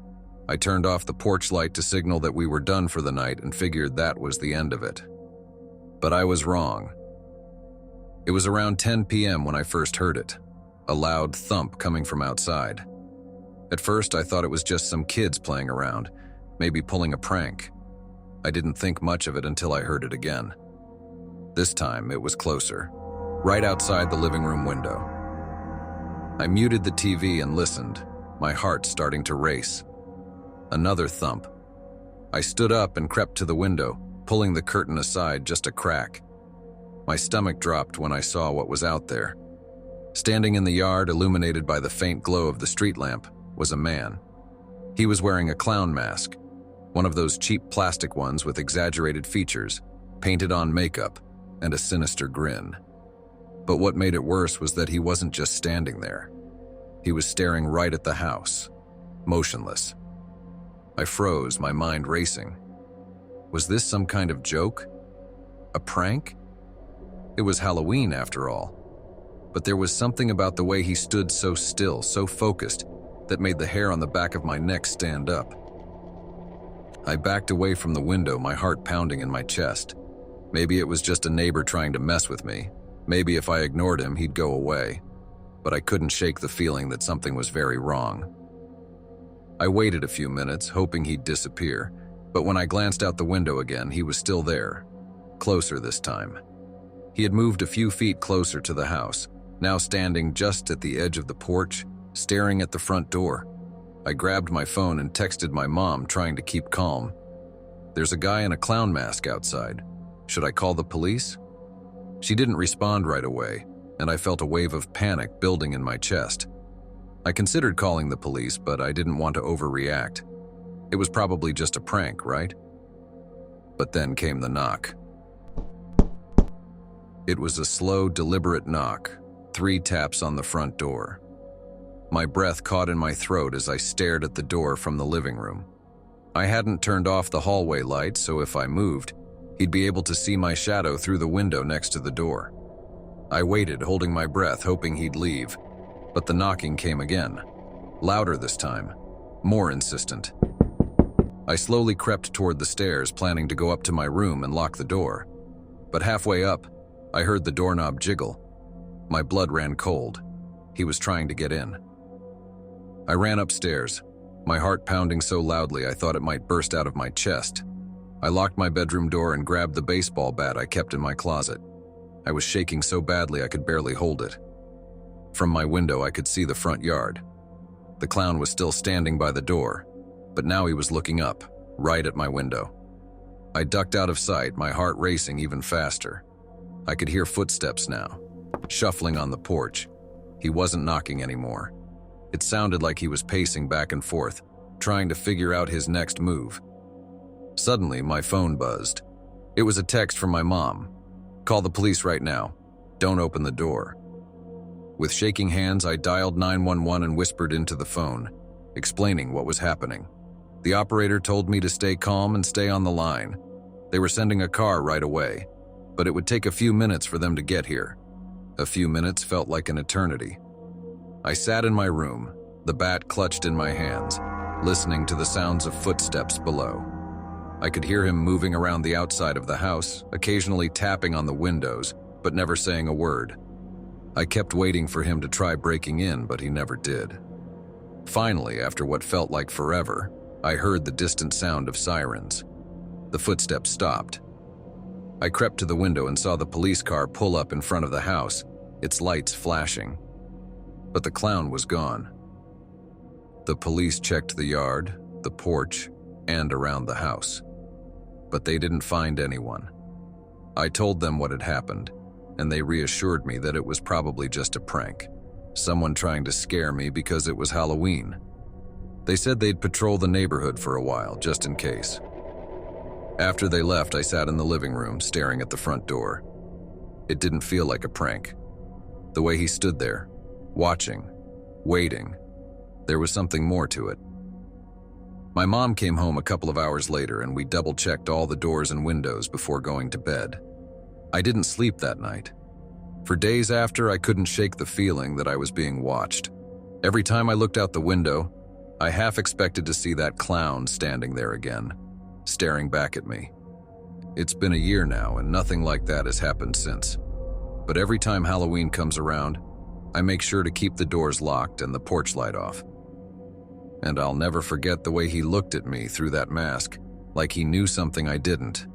I turned off the porch light to signal that we were done for the night and figured that was the end of it. But I was wrong. It was around 10 p.m. when I first heard it, a loud thump coming from outside. At first, I thought it was just some kids playing around, maybe pulling a prank. I didn't think much of it until I heard it again. This time, it was closer, right outside the living room window. I muted the TV and listened, my heart starting to race. Another thump. I stood up and crept to the window, pulling the curtain aside just a crack. My stomach dropped when I saw what was out there. Standing in the yard, illuminated by the faint glow of the street lamp, was a man. He was wearing a clown mask, one of those cheap plastic ones with exaggerated features, painted on makeup, and a sinister grin. But what made it worse was that he wasn't just standing there. He was staring right at the house, motionless. I froze, my mind racing. Was this some kind of joke? A prank? It was Halloween, after all. But there was something about the way he stood so still, so focused, that made the hair on the back of my neck stand up. I backed away from the window, my heart pounding in my chest. Maybe it was just a neighbor trying to mess with me. Maybe if I ignored him, he'd go away. But I couldn't shake the feeling that something was very wrong. I waited a few minutes, hoping he'd disappear, but when I glanced out the window again, he was still there, closer this time. He had moved a few feet closer to the house, now standing just at the edge of the porch, staring at the front door. I grabbed my phone and texted my mom, trying to keep calm. "There's a guy in a clown mask outside. Should I call the police?" She didn't respond right away, and I felt a wave of panic building in my chest. I considered calling the police, but I didn't want to overreact. It was probably just a prank, right? But then came the knock. It was a slow, deliberate knock, 3 taps on the front door. My breath caught in my throat as I stared at the door from the living room. I hadn't turned off the hallway light, so if I moved, he'd be able to see my shadow through the window next to the door. I waited, holding my breath, hoping he'd leave, but the knocking came again. Louder this time, more insistent. I slowly crept toward the stairs, planning to go up to my room and lock the door. But halfway up, I heard the doorknob jiggle. My blood ran cold. He was trying to get in. I ran upstairs, my heart pounding so loudly I thought it might burst out of my chest. I locked my bedroom door and grabbed the baseball bat I kept in my closet. I was shaking so badly I could barely hold it. From my window, I could see the front yard. The clown was still standing by the door, but now he was looking up, right at my window. I ducked out of sight, my heart racing even faster. I could hear footsteps now, shuffling on the porch. He wasn't knocking anymore. It sounded like he was pacing back and forth, trying to figure out his next move. Suddenly, my phone buzzed. It was a text from my mom. "Call the police right now. Don't open the door." With shaking hands, I dialed 911 and whispered into the phone, explaining what was happening. The operator told me to stay calm and stay on the line. They were sending a car right away, but it would take a few minutes for them to get here. A few minutes felt like an eternity. I sat in my room, the bat clutched in my hands, listening to the sounds of footsteps below. I could hear him moving around the outside of the house, occasionally tapping on the windows, but never saying a word. I kept waiting for him to try breaking in, but he never did. Finally, after what felt like forever, I heard the distant sound of sirens. The footsteps stopped. I crept to the window and saw the police car pull up in front of the house, its lights flashing. But the clown was gone. The police checked the yard, the porch, and around the house. But they didn't find anyone. I told them what had happened, and they reassured me that it was probably just a prank. Someone trying to scare me because it was Halloween. They said they'd patrol the neighborhood for a while, just in case. After they left, I sat in the living room, staring at the front door. It didn't feel like a prank. The way he stood there, watching, waiting, there was something more to it. My mom came home a couple of hours later, and we double-checked all the doors and windows before going to bed. I didn't sleep that night. For days after, I couldn't shake the feeling that I was being watched. Every time I looked out the window, I half expected to see that clown standing there again, staring back at me. It's been a year now, and nothing like that has happened since. But every time Halloween comes around, I make sure to keep the doors locked and the porch light off. And I'll never forget the way he looked at me through that mask, like he knew something I didn't.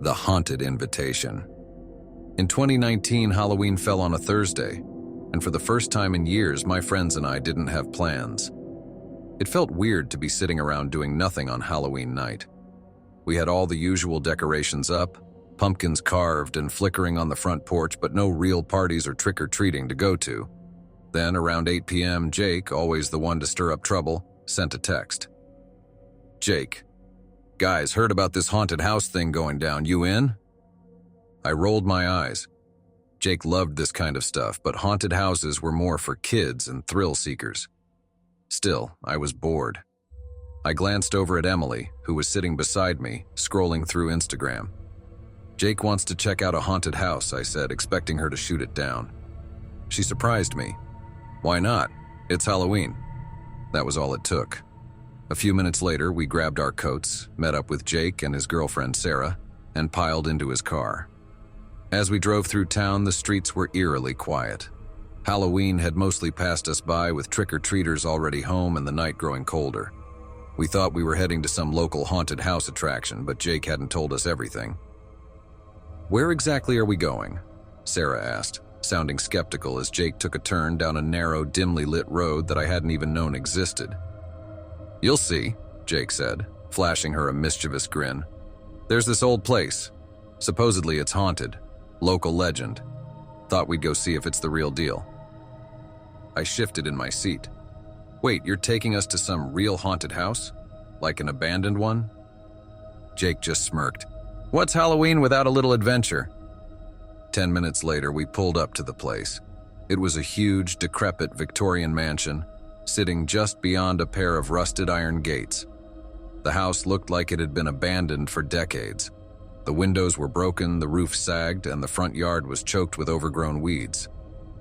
The Haunted Invitation. In 2019, Halloween fell on a Thursday, and for the first time in years, my friends and I didn't have plans. It felt weird to be sitting around doing nothing on Halloween night. We had all the usual decorations up, pumpkins carved and flickering on the front porch, but no real parties or trick-or-treating to go to. Then, around 8 p.m., Jake, always the one to stir up trouble, sent a text. "Jake, guys, heard about this haunted house thing going down. You in?" I rolled my eyes. Jake loved this kind of stuff, but haunted houses were more for kids and thrill seekers. Still, I was bored. I glanced over at Emily, who was sitting beside me, scrolling through Instagram. "Jake wants to check out a haunted house," I said, expecting her to shoot it down. She surprised me. "Why not? It's Halloween." That was all it took. A few minutes later, we grabbed our coats, met up with Jake and his girlfriend Sarah, and piled into his car. As we drove through town, the streets were eerily quiet. Halloween had mostly passed us by, with trick-or-treaters already home and the night growing colder. We thought we were heading to some local haunted house attraction, but Jake hadn't told us everything. "Where exactly are we going?" Sarah asked, sounding skeptical as Jake took a turn down a narrow, dimly lit road that I hadn't even known existed. "You'll see," Jake said, flashing her a mischievous grin. "There's this old place. Supposedly it's haunted. Local legend. Thought we'd go see if it's the real deal." I shifted in my seat. "Wait, you're taking us to some real haunted house? Like an abandoned one?" Jake just smirked. "What's Halloween without a little adventure?" 10 minutes later, we pulled up to the place. It was a huge, decrepit Victorian mansion, sitting just beyond a pair of rusted iron gates. The house looked like it had been abandoned for decades. The windows were broken, the roof sagged, and the front yard was choked with overgrown weeds.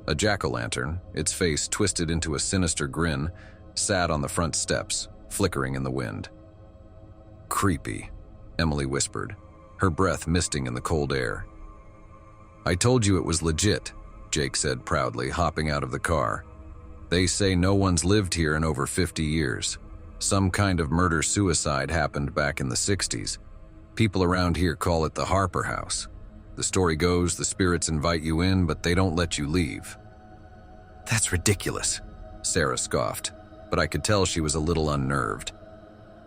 A jack-o'-lantern, its face twisted into a sinister grin, sat on the front steps, flickering in the wind. "Creepy," Emily whispered, her breath misting in the cold air. "I told you it was legit," Jake said proudly, hopping out of the car. "They say no one's lived here in over 50 years. Some kind of murder-suicide happened back in the 60s. People around here call it the Harper House. The story goes the spirits invite you in, but they don't let you leave." "That's ridiculous," Sarah scoffed, but I could tell she was a little unnerved.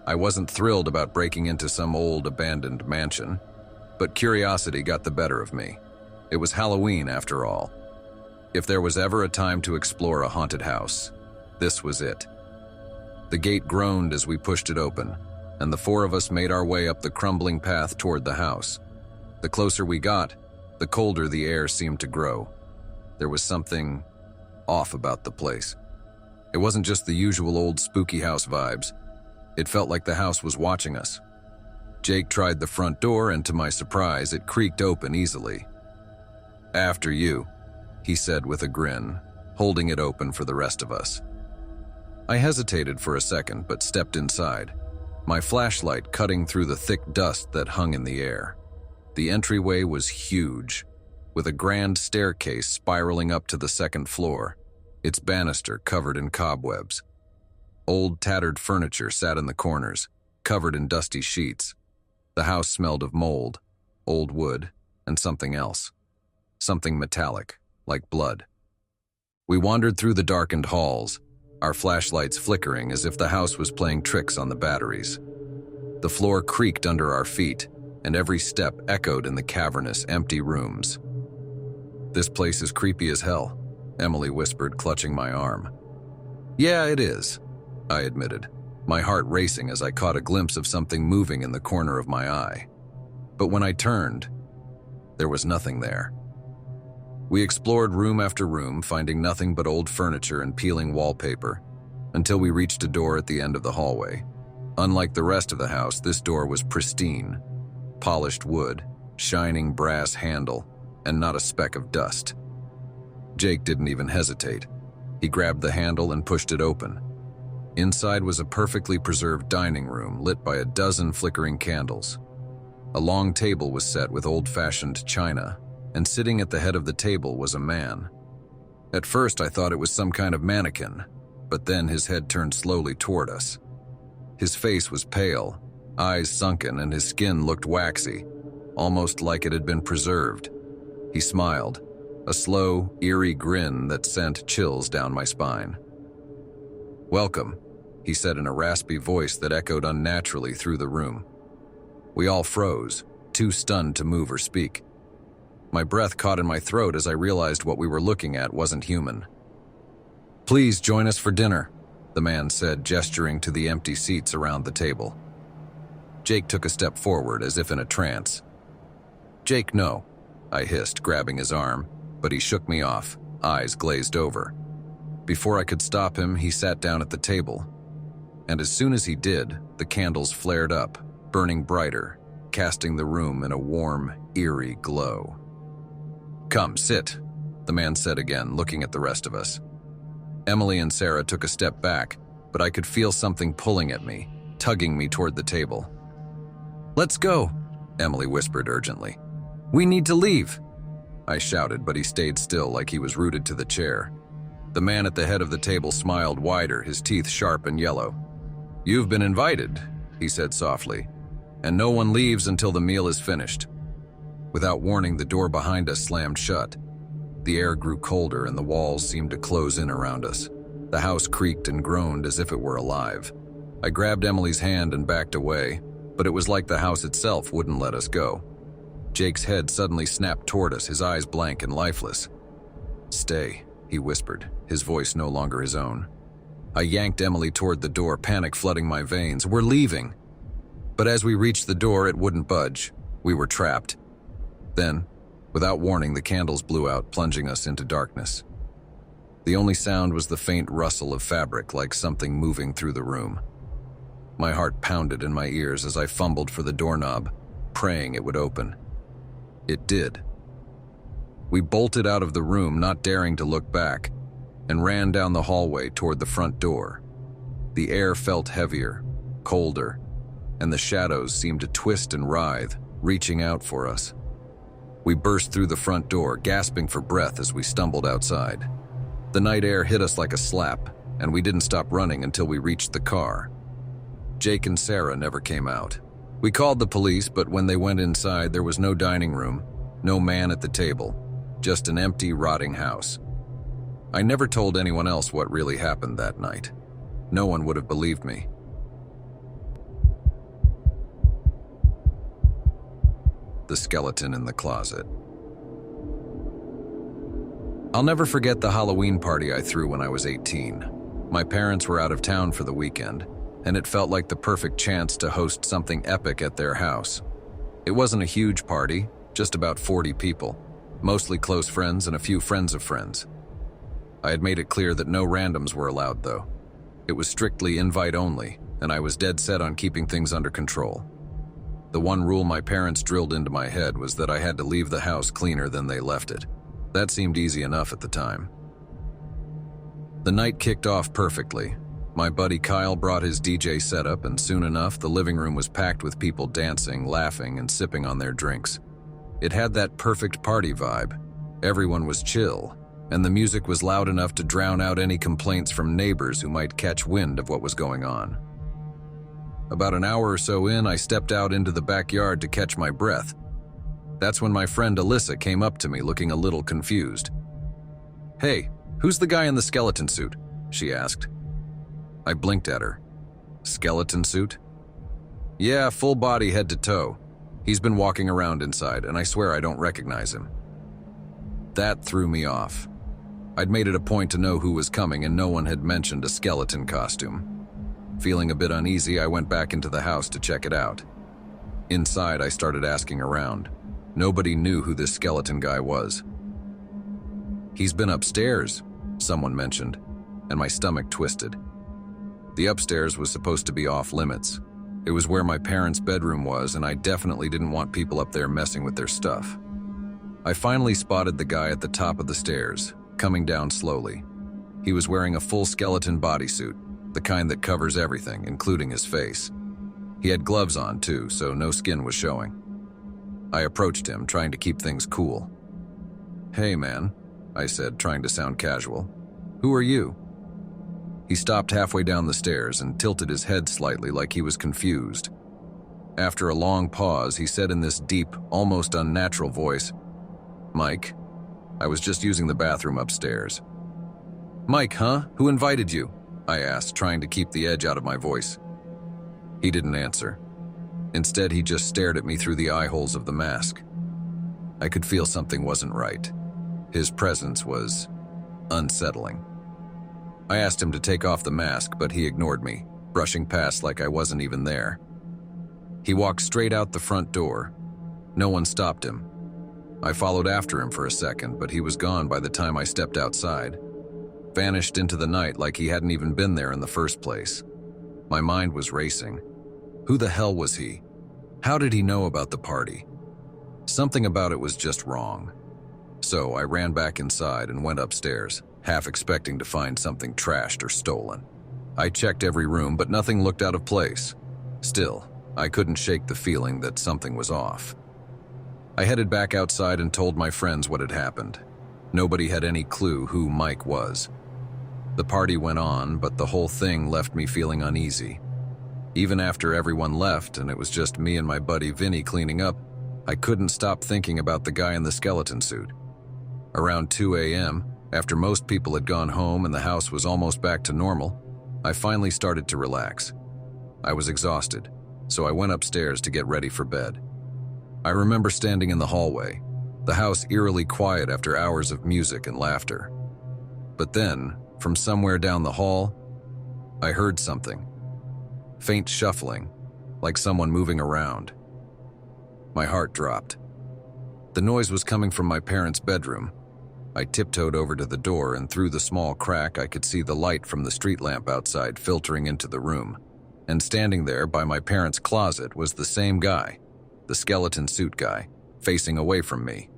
I wasn't thrilled about breaking into some old, abandoned mansion, but curiosity got the better of me. It was Halloween, after all. If there was ever a time to explore a haunted house, this was it. The gate groaned as we pushed it open, and the four of us made our way up the crumbling path toward the house. The closer we got, the colder the air seemed to grow. There was something off about the place. It wasn't just the usual old spooky house vibes. It felt like the house was watching us. Jake tried the front door, and to my surprise, it creaked open easily. "After you," he said with a grin, holding it open for the rest of us. I hesitated for a second, but stepped inside, my flashlight cutting through the thick dust that hung in the air. The entryway was huge, with a grand staircase spiraling up to the second floor, its banister covered in cobwebs. Old tattered furniture sat in the corners, covered in dusty sheets. The house smelled of mold, old wood, and something else. Something metallic, like blood. We wandered through the darkened halls, our flashlights flickering as if the house was playing tricks on the batteries. The floor creaked under our feet, and every step echoed in the cavernous, empty rooms. "This place is creepy as hell," Emily whispered, clutching my arm. "Yeah, it is," I admitted, my heart racing as I caught a glimpse of something moving in the corner of my eye. But when I turned, there was nothing there. We explored room after room, finding nothing but old furniture and peeling wallpaper, until we reached a door at the end of the hallway. Unlike the rest of the house, this door was pristine. Polished wood, shining brass handle, and not a speck of dust. Jake didn't even hesitate. He grabbed the handle and pushed it open. Inside was a perfectly preserved dining room lit by a dozen flickering candles. A long table was set with old-fashioned china, and sitting at the head of the table was a man. At first I thought it was some kind of mannequin, but then his head turned slowly toward us. His face was pale, eyes sunken, and his skin looked waxy, almost like it had been preserved. He smiled, a slow, eerie grin that sent chills down my spine. "Welcome," he said in a raspy voice that echoed unnaturally through the room. We all froze, too stunned to move or speak. My breath caught in my throat as I realized what we were looking at wasn't human. "Please join us for dinner," the man said, gesturing to the empty seats around the table. Jake took a step forward as if in a trance. "Jake, no," I hissed, grabbing his arm, but he shook me off, eyes glazed over. Before I could stop him, he sat down at the table. And as soon as he did, the candles flared up, burning brighter, casting the room in a warm, eerie glow. "Come, sit," the man said again, looking at the rest of us. Emily and Sarah took a step back, but I could feel something pulling at me, tugging me toward the table. "Let's go," Emily whispered urgently. "We need to leave." I shouted, but he stayed still like he was rooted to the chair. The man at the head of the table smiled wider, his teeth sharp and yellow. "You've been invited," he said softly, "and no one leaves until the meal is finished." Without warning, the door behind us slammed shut. The air grew colder and the walls seemed to close in around us. The house creaked and groaned as if it were alive. I grabbed Emily's hand and backed away, but it was like the house itself wouldn't let us go. Jake's head suddenly snapped toward us, his eyes blank and lifeless. "Stay," he whispered, his voice no longer his own. I yanked Emily toward the door, panic flooding my veins. "We're leaving!" But as we reached the door, it wouldn't budge. We were trapped. Then, without warning, the candles blew out, plunging us into darkness. The only sound was the faint rustle of fabric, like something moving through the room. My heart pounded in my ears as I fumbled for the doorknob, praying it would open. It did. We bolted out of the room, not daring to look back, and ran down the hallway toward the front door. The air felt heavier, colder, and the shadows seemed to twist and writhe, reaching out for us. We burst through the front door, gasping for breath as we stumbled outside. The night air hit us like a slap, and we didn't stop running until we reached the car. Jake and Sarah never came out. We called the police, but when they went inside, there was no dining room, no man at the table, just an empty, rotting house. I never told anyone else what really happened that night. No one would have believed me. The skeleton in the closet. I'll never forget the Halloween party I threw when I was 18. My parents were out of town for the weekend, and it felt like the perfect chance to host something epic at their house. It wasn't a huge party, just about 40 people, mostly close friends and a few friends of friends. I had made it clear that no randoms were allowed, though. It was strictly invite only, and I was dead set on keeping things under control. The one rule my parents drilled into my head was that I had to leave the house cleaner than they left it. That seemed easy enough at the time. The night kicked off perfectly. My buddy Kyle brought his DJ setup, and soon enough, the living room was packed with people dancing, laughing, and sipping on their drinks. It had that perfect party vibe. Everyone was chill, and the music was loud enough to drown out any complaints from neighbors who might catch wind of what was going on. About an hour or so in, I stepped out into the backyard to catch my breath. That's when my friend Alyssa came up to me looking a little confused. "Hey, who's the guy in the skeleton suit?" she asked. I blinked at her. "Skeleton suit?" "Yeah, full body head to toe. He's been walking around inside, and I swear I don't recognize him." That threw me off. I'd made it a point to know who was coming, and no one had mentioned a skeleton costume. Feeling a bit uneasy, I went back into the house to check it out. Inside, I started asking around. Nobody knew who this skeleton guy was. "He's been upstairs," someone mentioned, and my stomach twisted. The upstairs was supposed to be off limits. It was where my parents' bedroom was, and I definitely didn't want people up there messing with their stuff. I finally spotted the guy at the top of the stairs, coming down slowly. He was wearing a full skeleton bodysuit, the kind that covers everything, including his face. He had gloves on too, so no skin was showing. I approached him, trying to keep things cool. "Hey man," I said, trying to sound casual. "Who are you?" He stopped halfway down the stairs and tilted his head slightly like he was confused. After a long pause, he said in this deep, almost unnatural voice, "Mike, I was just using the bathroom upstairs." "Mike, huh? Who invited you?" I asked, trying to keep the edge out of my voice. He didn't answer. Instead, he just stared at me through the eye holes of the mask. I could feel something wasn't right. His presence was unsettling. I asked him to take off the mask, but he ignored me, brushing past like I wasn't even there. He walked straight out the front door. No one stopped him. I followed after him for a second, but he was gone by the time I stepped outside. Vanished into the night like he hadn't even been there in the first place. My mind was racing. Who the hell was he? How did he know about the party? Something about it was just wrong. So I ran back inside and went upstairs, half expecting to find something trashed or stolen. I checked every room, but nothing looked out of place. Still, I couldn't shake the feeling that something was off. I headed back outside and told my friends what had happened. Nobody had any clue who Mike was. The party went on, but the whole thing left me feeling uneasy. Even after everyone left and it was just me and my buddy Vinny cleaning up, I couldn't stop thinking about the guy in the skeleton suit. Around 2 a.m., after most people had gone home and the house was almost back to normal, I finally started to relax. I was exhausted, so I went upstairs to get ready for bed. I remember standing in the hallway, the house eerily quiet after hours of music and laughter. But then, from somewhere down the hall, I heard something. Faint shuffling, like someone moving around. My heart dropped. The noise was coming from my parents' bedroom. I tiptoed over to the door, and through the small crack I could see the light from the street lamp outside filtering into the room. And standing there by my parents' closet was the same guy, the skeleton suit guy, facing away from me.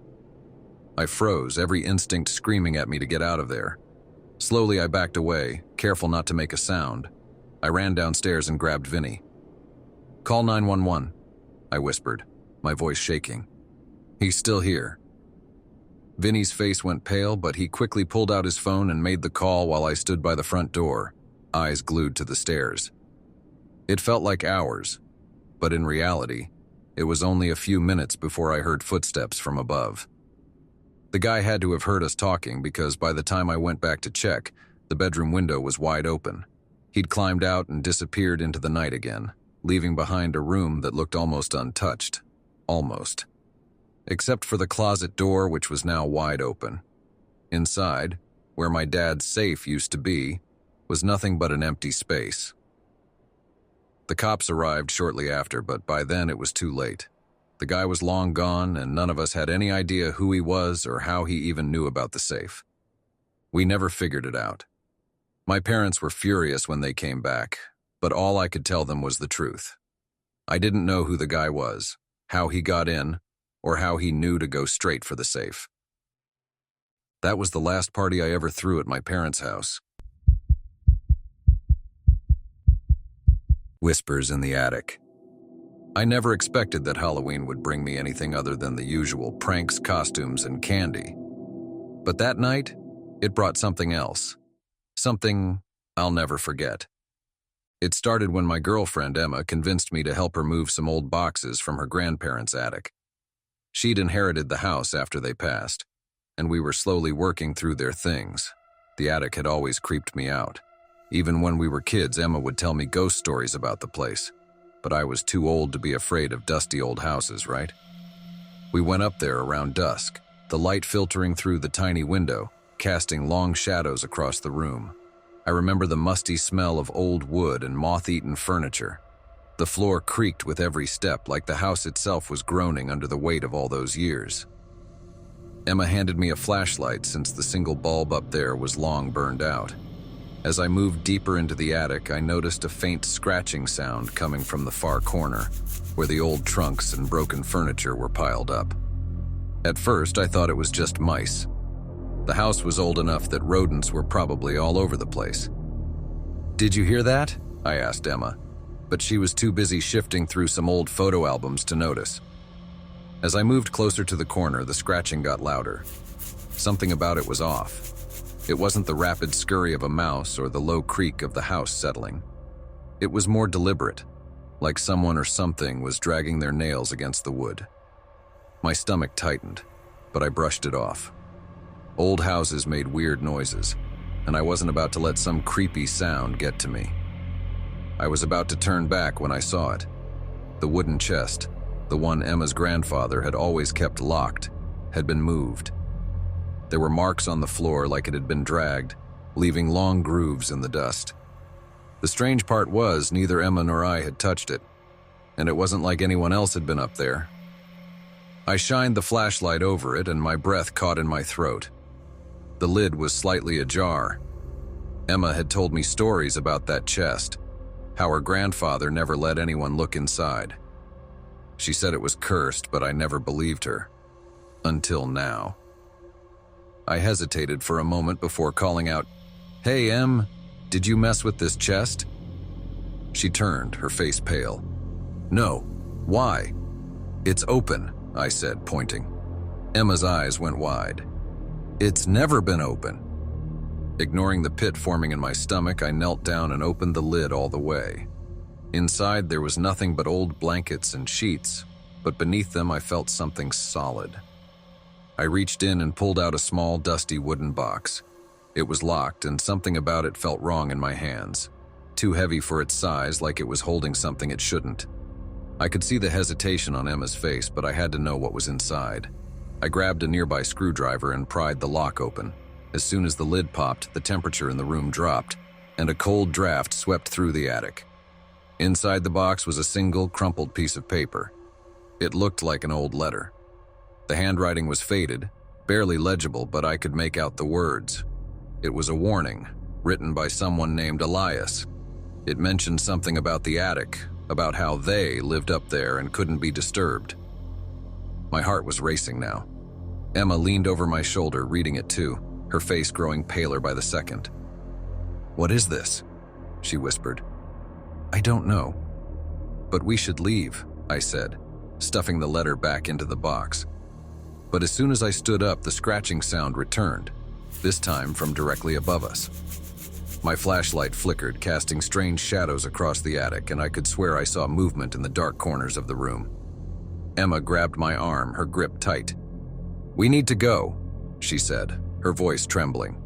I froze, every instinct screaming at me to get out of there. Slowly I backed away, careful not to make a sound. I ran downstairs and grabbed Vinny. "Call 911, I whispered, my voice shaking. "He's still here." Vinny's face went pale, but he quickly pulled out his phone and made the call while I stood by the front door, eyes glued to the stairs. It felt like hours, but in reality, it was only a few minutes before I heard footsteps from above. The guy had to have heard us talking because by the time I went back to check, the bedroom window was wide open. He'd climbed out and disappeared into the night again, leaving behind a room that looked almost untouched. Almost. Except for the closet door, which was now wide open. Inside, where my dad's safe used to be, was nothing but an empty space. The cops arrived shortly after, but by then it was too late. The guy was long gone, and none of us had any idea who he was or how he even knew about the safe. We never figured it out. My parents were furious when they came back, but all I could tell them was the truth. I didn't know who the guy was, how he got in, or how he knew to go straight for the safe. That was the last party I ever threw at my parents' house. Whispers in the attic. I never expected that Halloween would bring me anything other than the usual pranks, costumes, and candy. But that night, it brought something else. Something I'll never forget. It started when my girlfriend, Emma, convinced me to help her move some old boxes from her grandparents' attic. She'd inherited the house after they passed, and we were slowly working through their things. The attic had always creeped me out. Even when we were kids, Emma would tell me ghost stories about the place. But I was too old to be afraid of dusty old houses, right? We went up there around dusk, the light filtering through the tiny window, casting long shadows across the room. I remember the musty smell of old wood and moth-eaten furniture. The floor creaked with every step, like the house itself was groaning under the weight of all those years. Emma handed me a flashlight since the single bulb up there was long burned out. As I moved deeper into the attic, I noticed a faint scratching sound coming from the far corner, where the old trunks and broken furniture were piled up. At first, I thought it was just mice. The house was old enough that rodents were probably all over the place. "Did you hear that?" I asked Emma, but she was too busy shifting through some old photo albums to notice. As I moved closer to the corner, the scratching got louder. Something about it was off. It wasn't the rapid scurry of a mouse or the low creak of the house settling. It was more deliberate, like someone or something was dragging their nails against the wood. My stomach tightened, but I brushed it off. Old houses made weird noises, and I wasn't about to let some creepy sound get to me. I was about to turn back when I saw it. The wooden chest, the one Emma's grandfather had always kept locked, had been moved. There were marks on the floor like it had been dragged, leaving long grooves in the dust. The strange part was neither Emma nor I had touched it, and it wasn't like anyone else had been up there. I shined the flashlight over it and my breath caught in my throat. The lid was slightly ajar. Emma had told me stories about that chest, how her grandfather never let anyone look inside. She said it was cursed, but I never believed her. Until now. I hesitated for a moment before calling out, "Hey, Em, did you mess with this chest?" She turned, her face pale. "No. Why?" "It's open," I said, pointing. Emma's eyes went wide. "It's never been open." Ignoring the pit forming in my stomach, I knelt down and opened the lid all the way. Inside, there was nothing but old blankets and sheets, but beneath them I felt something solid. I reached in and pulled out a small, dusty wooden box. It was locked, and something about it felt wrong in my hands. Too heavy for its size, like it was holding something it shouldn't. I could see the hesitation on Emma's face, but I had to know what was inside. I grabbed a nearby screwdriver and pried the lock open. As soon as the lid popped, the temperature in the room dropped, and a cold draft swept through the attic. Inside the box was a single, crumpled piece of paper. It looked like an old letter. The handwriting was faded, barely legible, but I could make out the words. It was a warning, written by someone named Elias. It mentioned something about the attic, about how they lived up there and couldn't be disturbed. My heart was racing now. Emma leaned over my shoulder, reading it too, her face growing paler by the second. "What is this?" she whispered. "I don't know. But we should leave," I said, stuffing the letter back into the box. But as soon as I stood up, the scratching sound returned, this time from directly above us. My flashlight flickered, casting strange shadows across the attic, and I could swear I saw movement in the dark corners of the room. Emma grabbed my arm, her grip tight. "We need to go," she said, her voice trembling.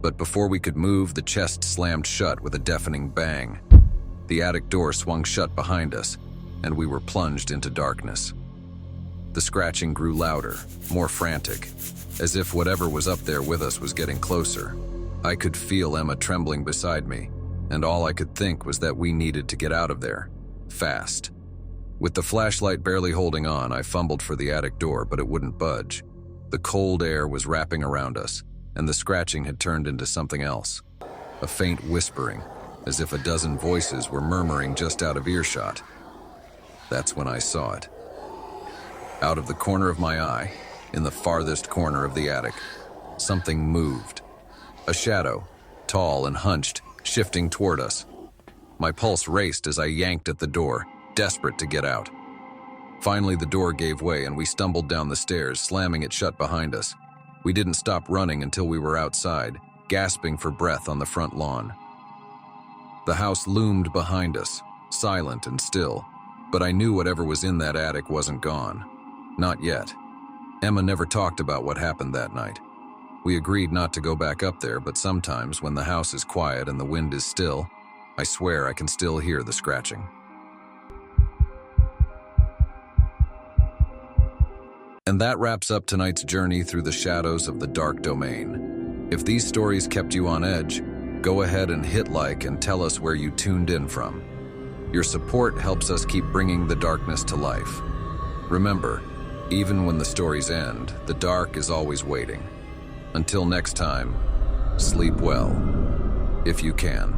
But before we could move, the chest slammed shut with a deafening bang. The attic door swung shut behind us, and we were plunged into darkness. The scratching grew louder, more frantic, as if whatever was up there with us was getting closer. I could feel Emma trembling beside me, and all I could think was that we needed to get out of there, fast. With the flashlight barely holding on, I fumbled for the attic door, but it wouldn't budge. The cold air was wrapping around us, and the scratching had turned into something else. A faint whispering, as if a dozen voices were murmuring just out of earshot. That's when I saw it. Out of the corner of my eye, in the farthest corner of the attic, something moved. A shadow, tall and hunched, shifting toward us. My pulse raced as I yanked at the door, desperate to get out. Finally, the door gave way and we stumbled down the stairs, slamming it shut behind us. We didn't stop running until we were outside, gasping for breath on the front lawn. The house loomed behind us, silent and still, but I knew whatever was in that attic wasn't gone. Not yet. Emma never talked about what happened that night. We agreed not to go back up there, but sometimes when the house is quiet and the wind is still, I swear I can still hear the scratching. And that wraps up tonight's journey through the shadows of the dark domain. If these stories kept you on edge, go ahead and hit like and tell us where you tuned in from. Your support helps us keep bringing the darkness to life. Remember, even when the stories end, the dark is always waiting. Until next time, sleep well, if you can.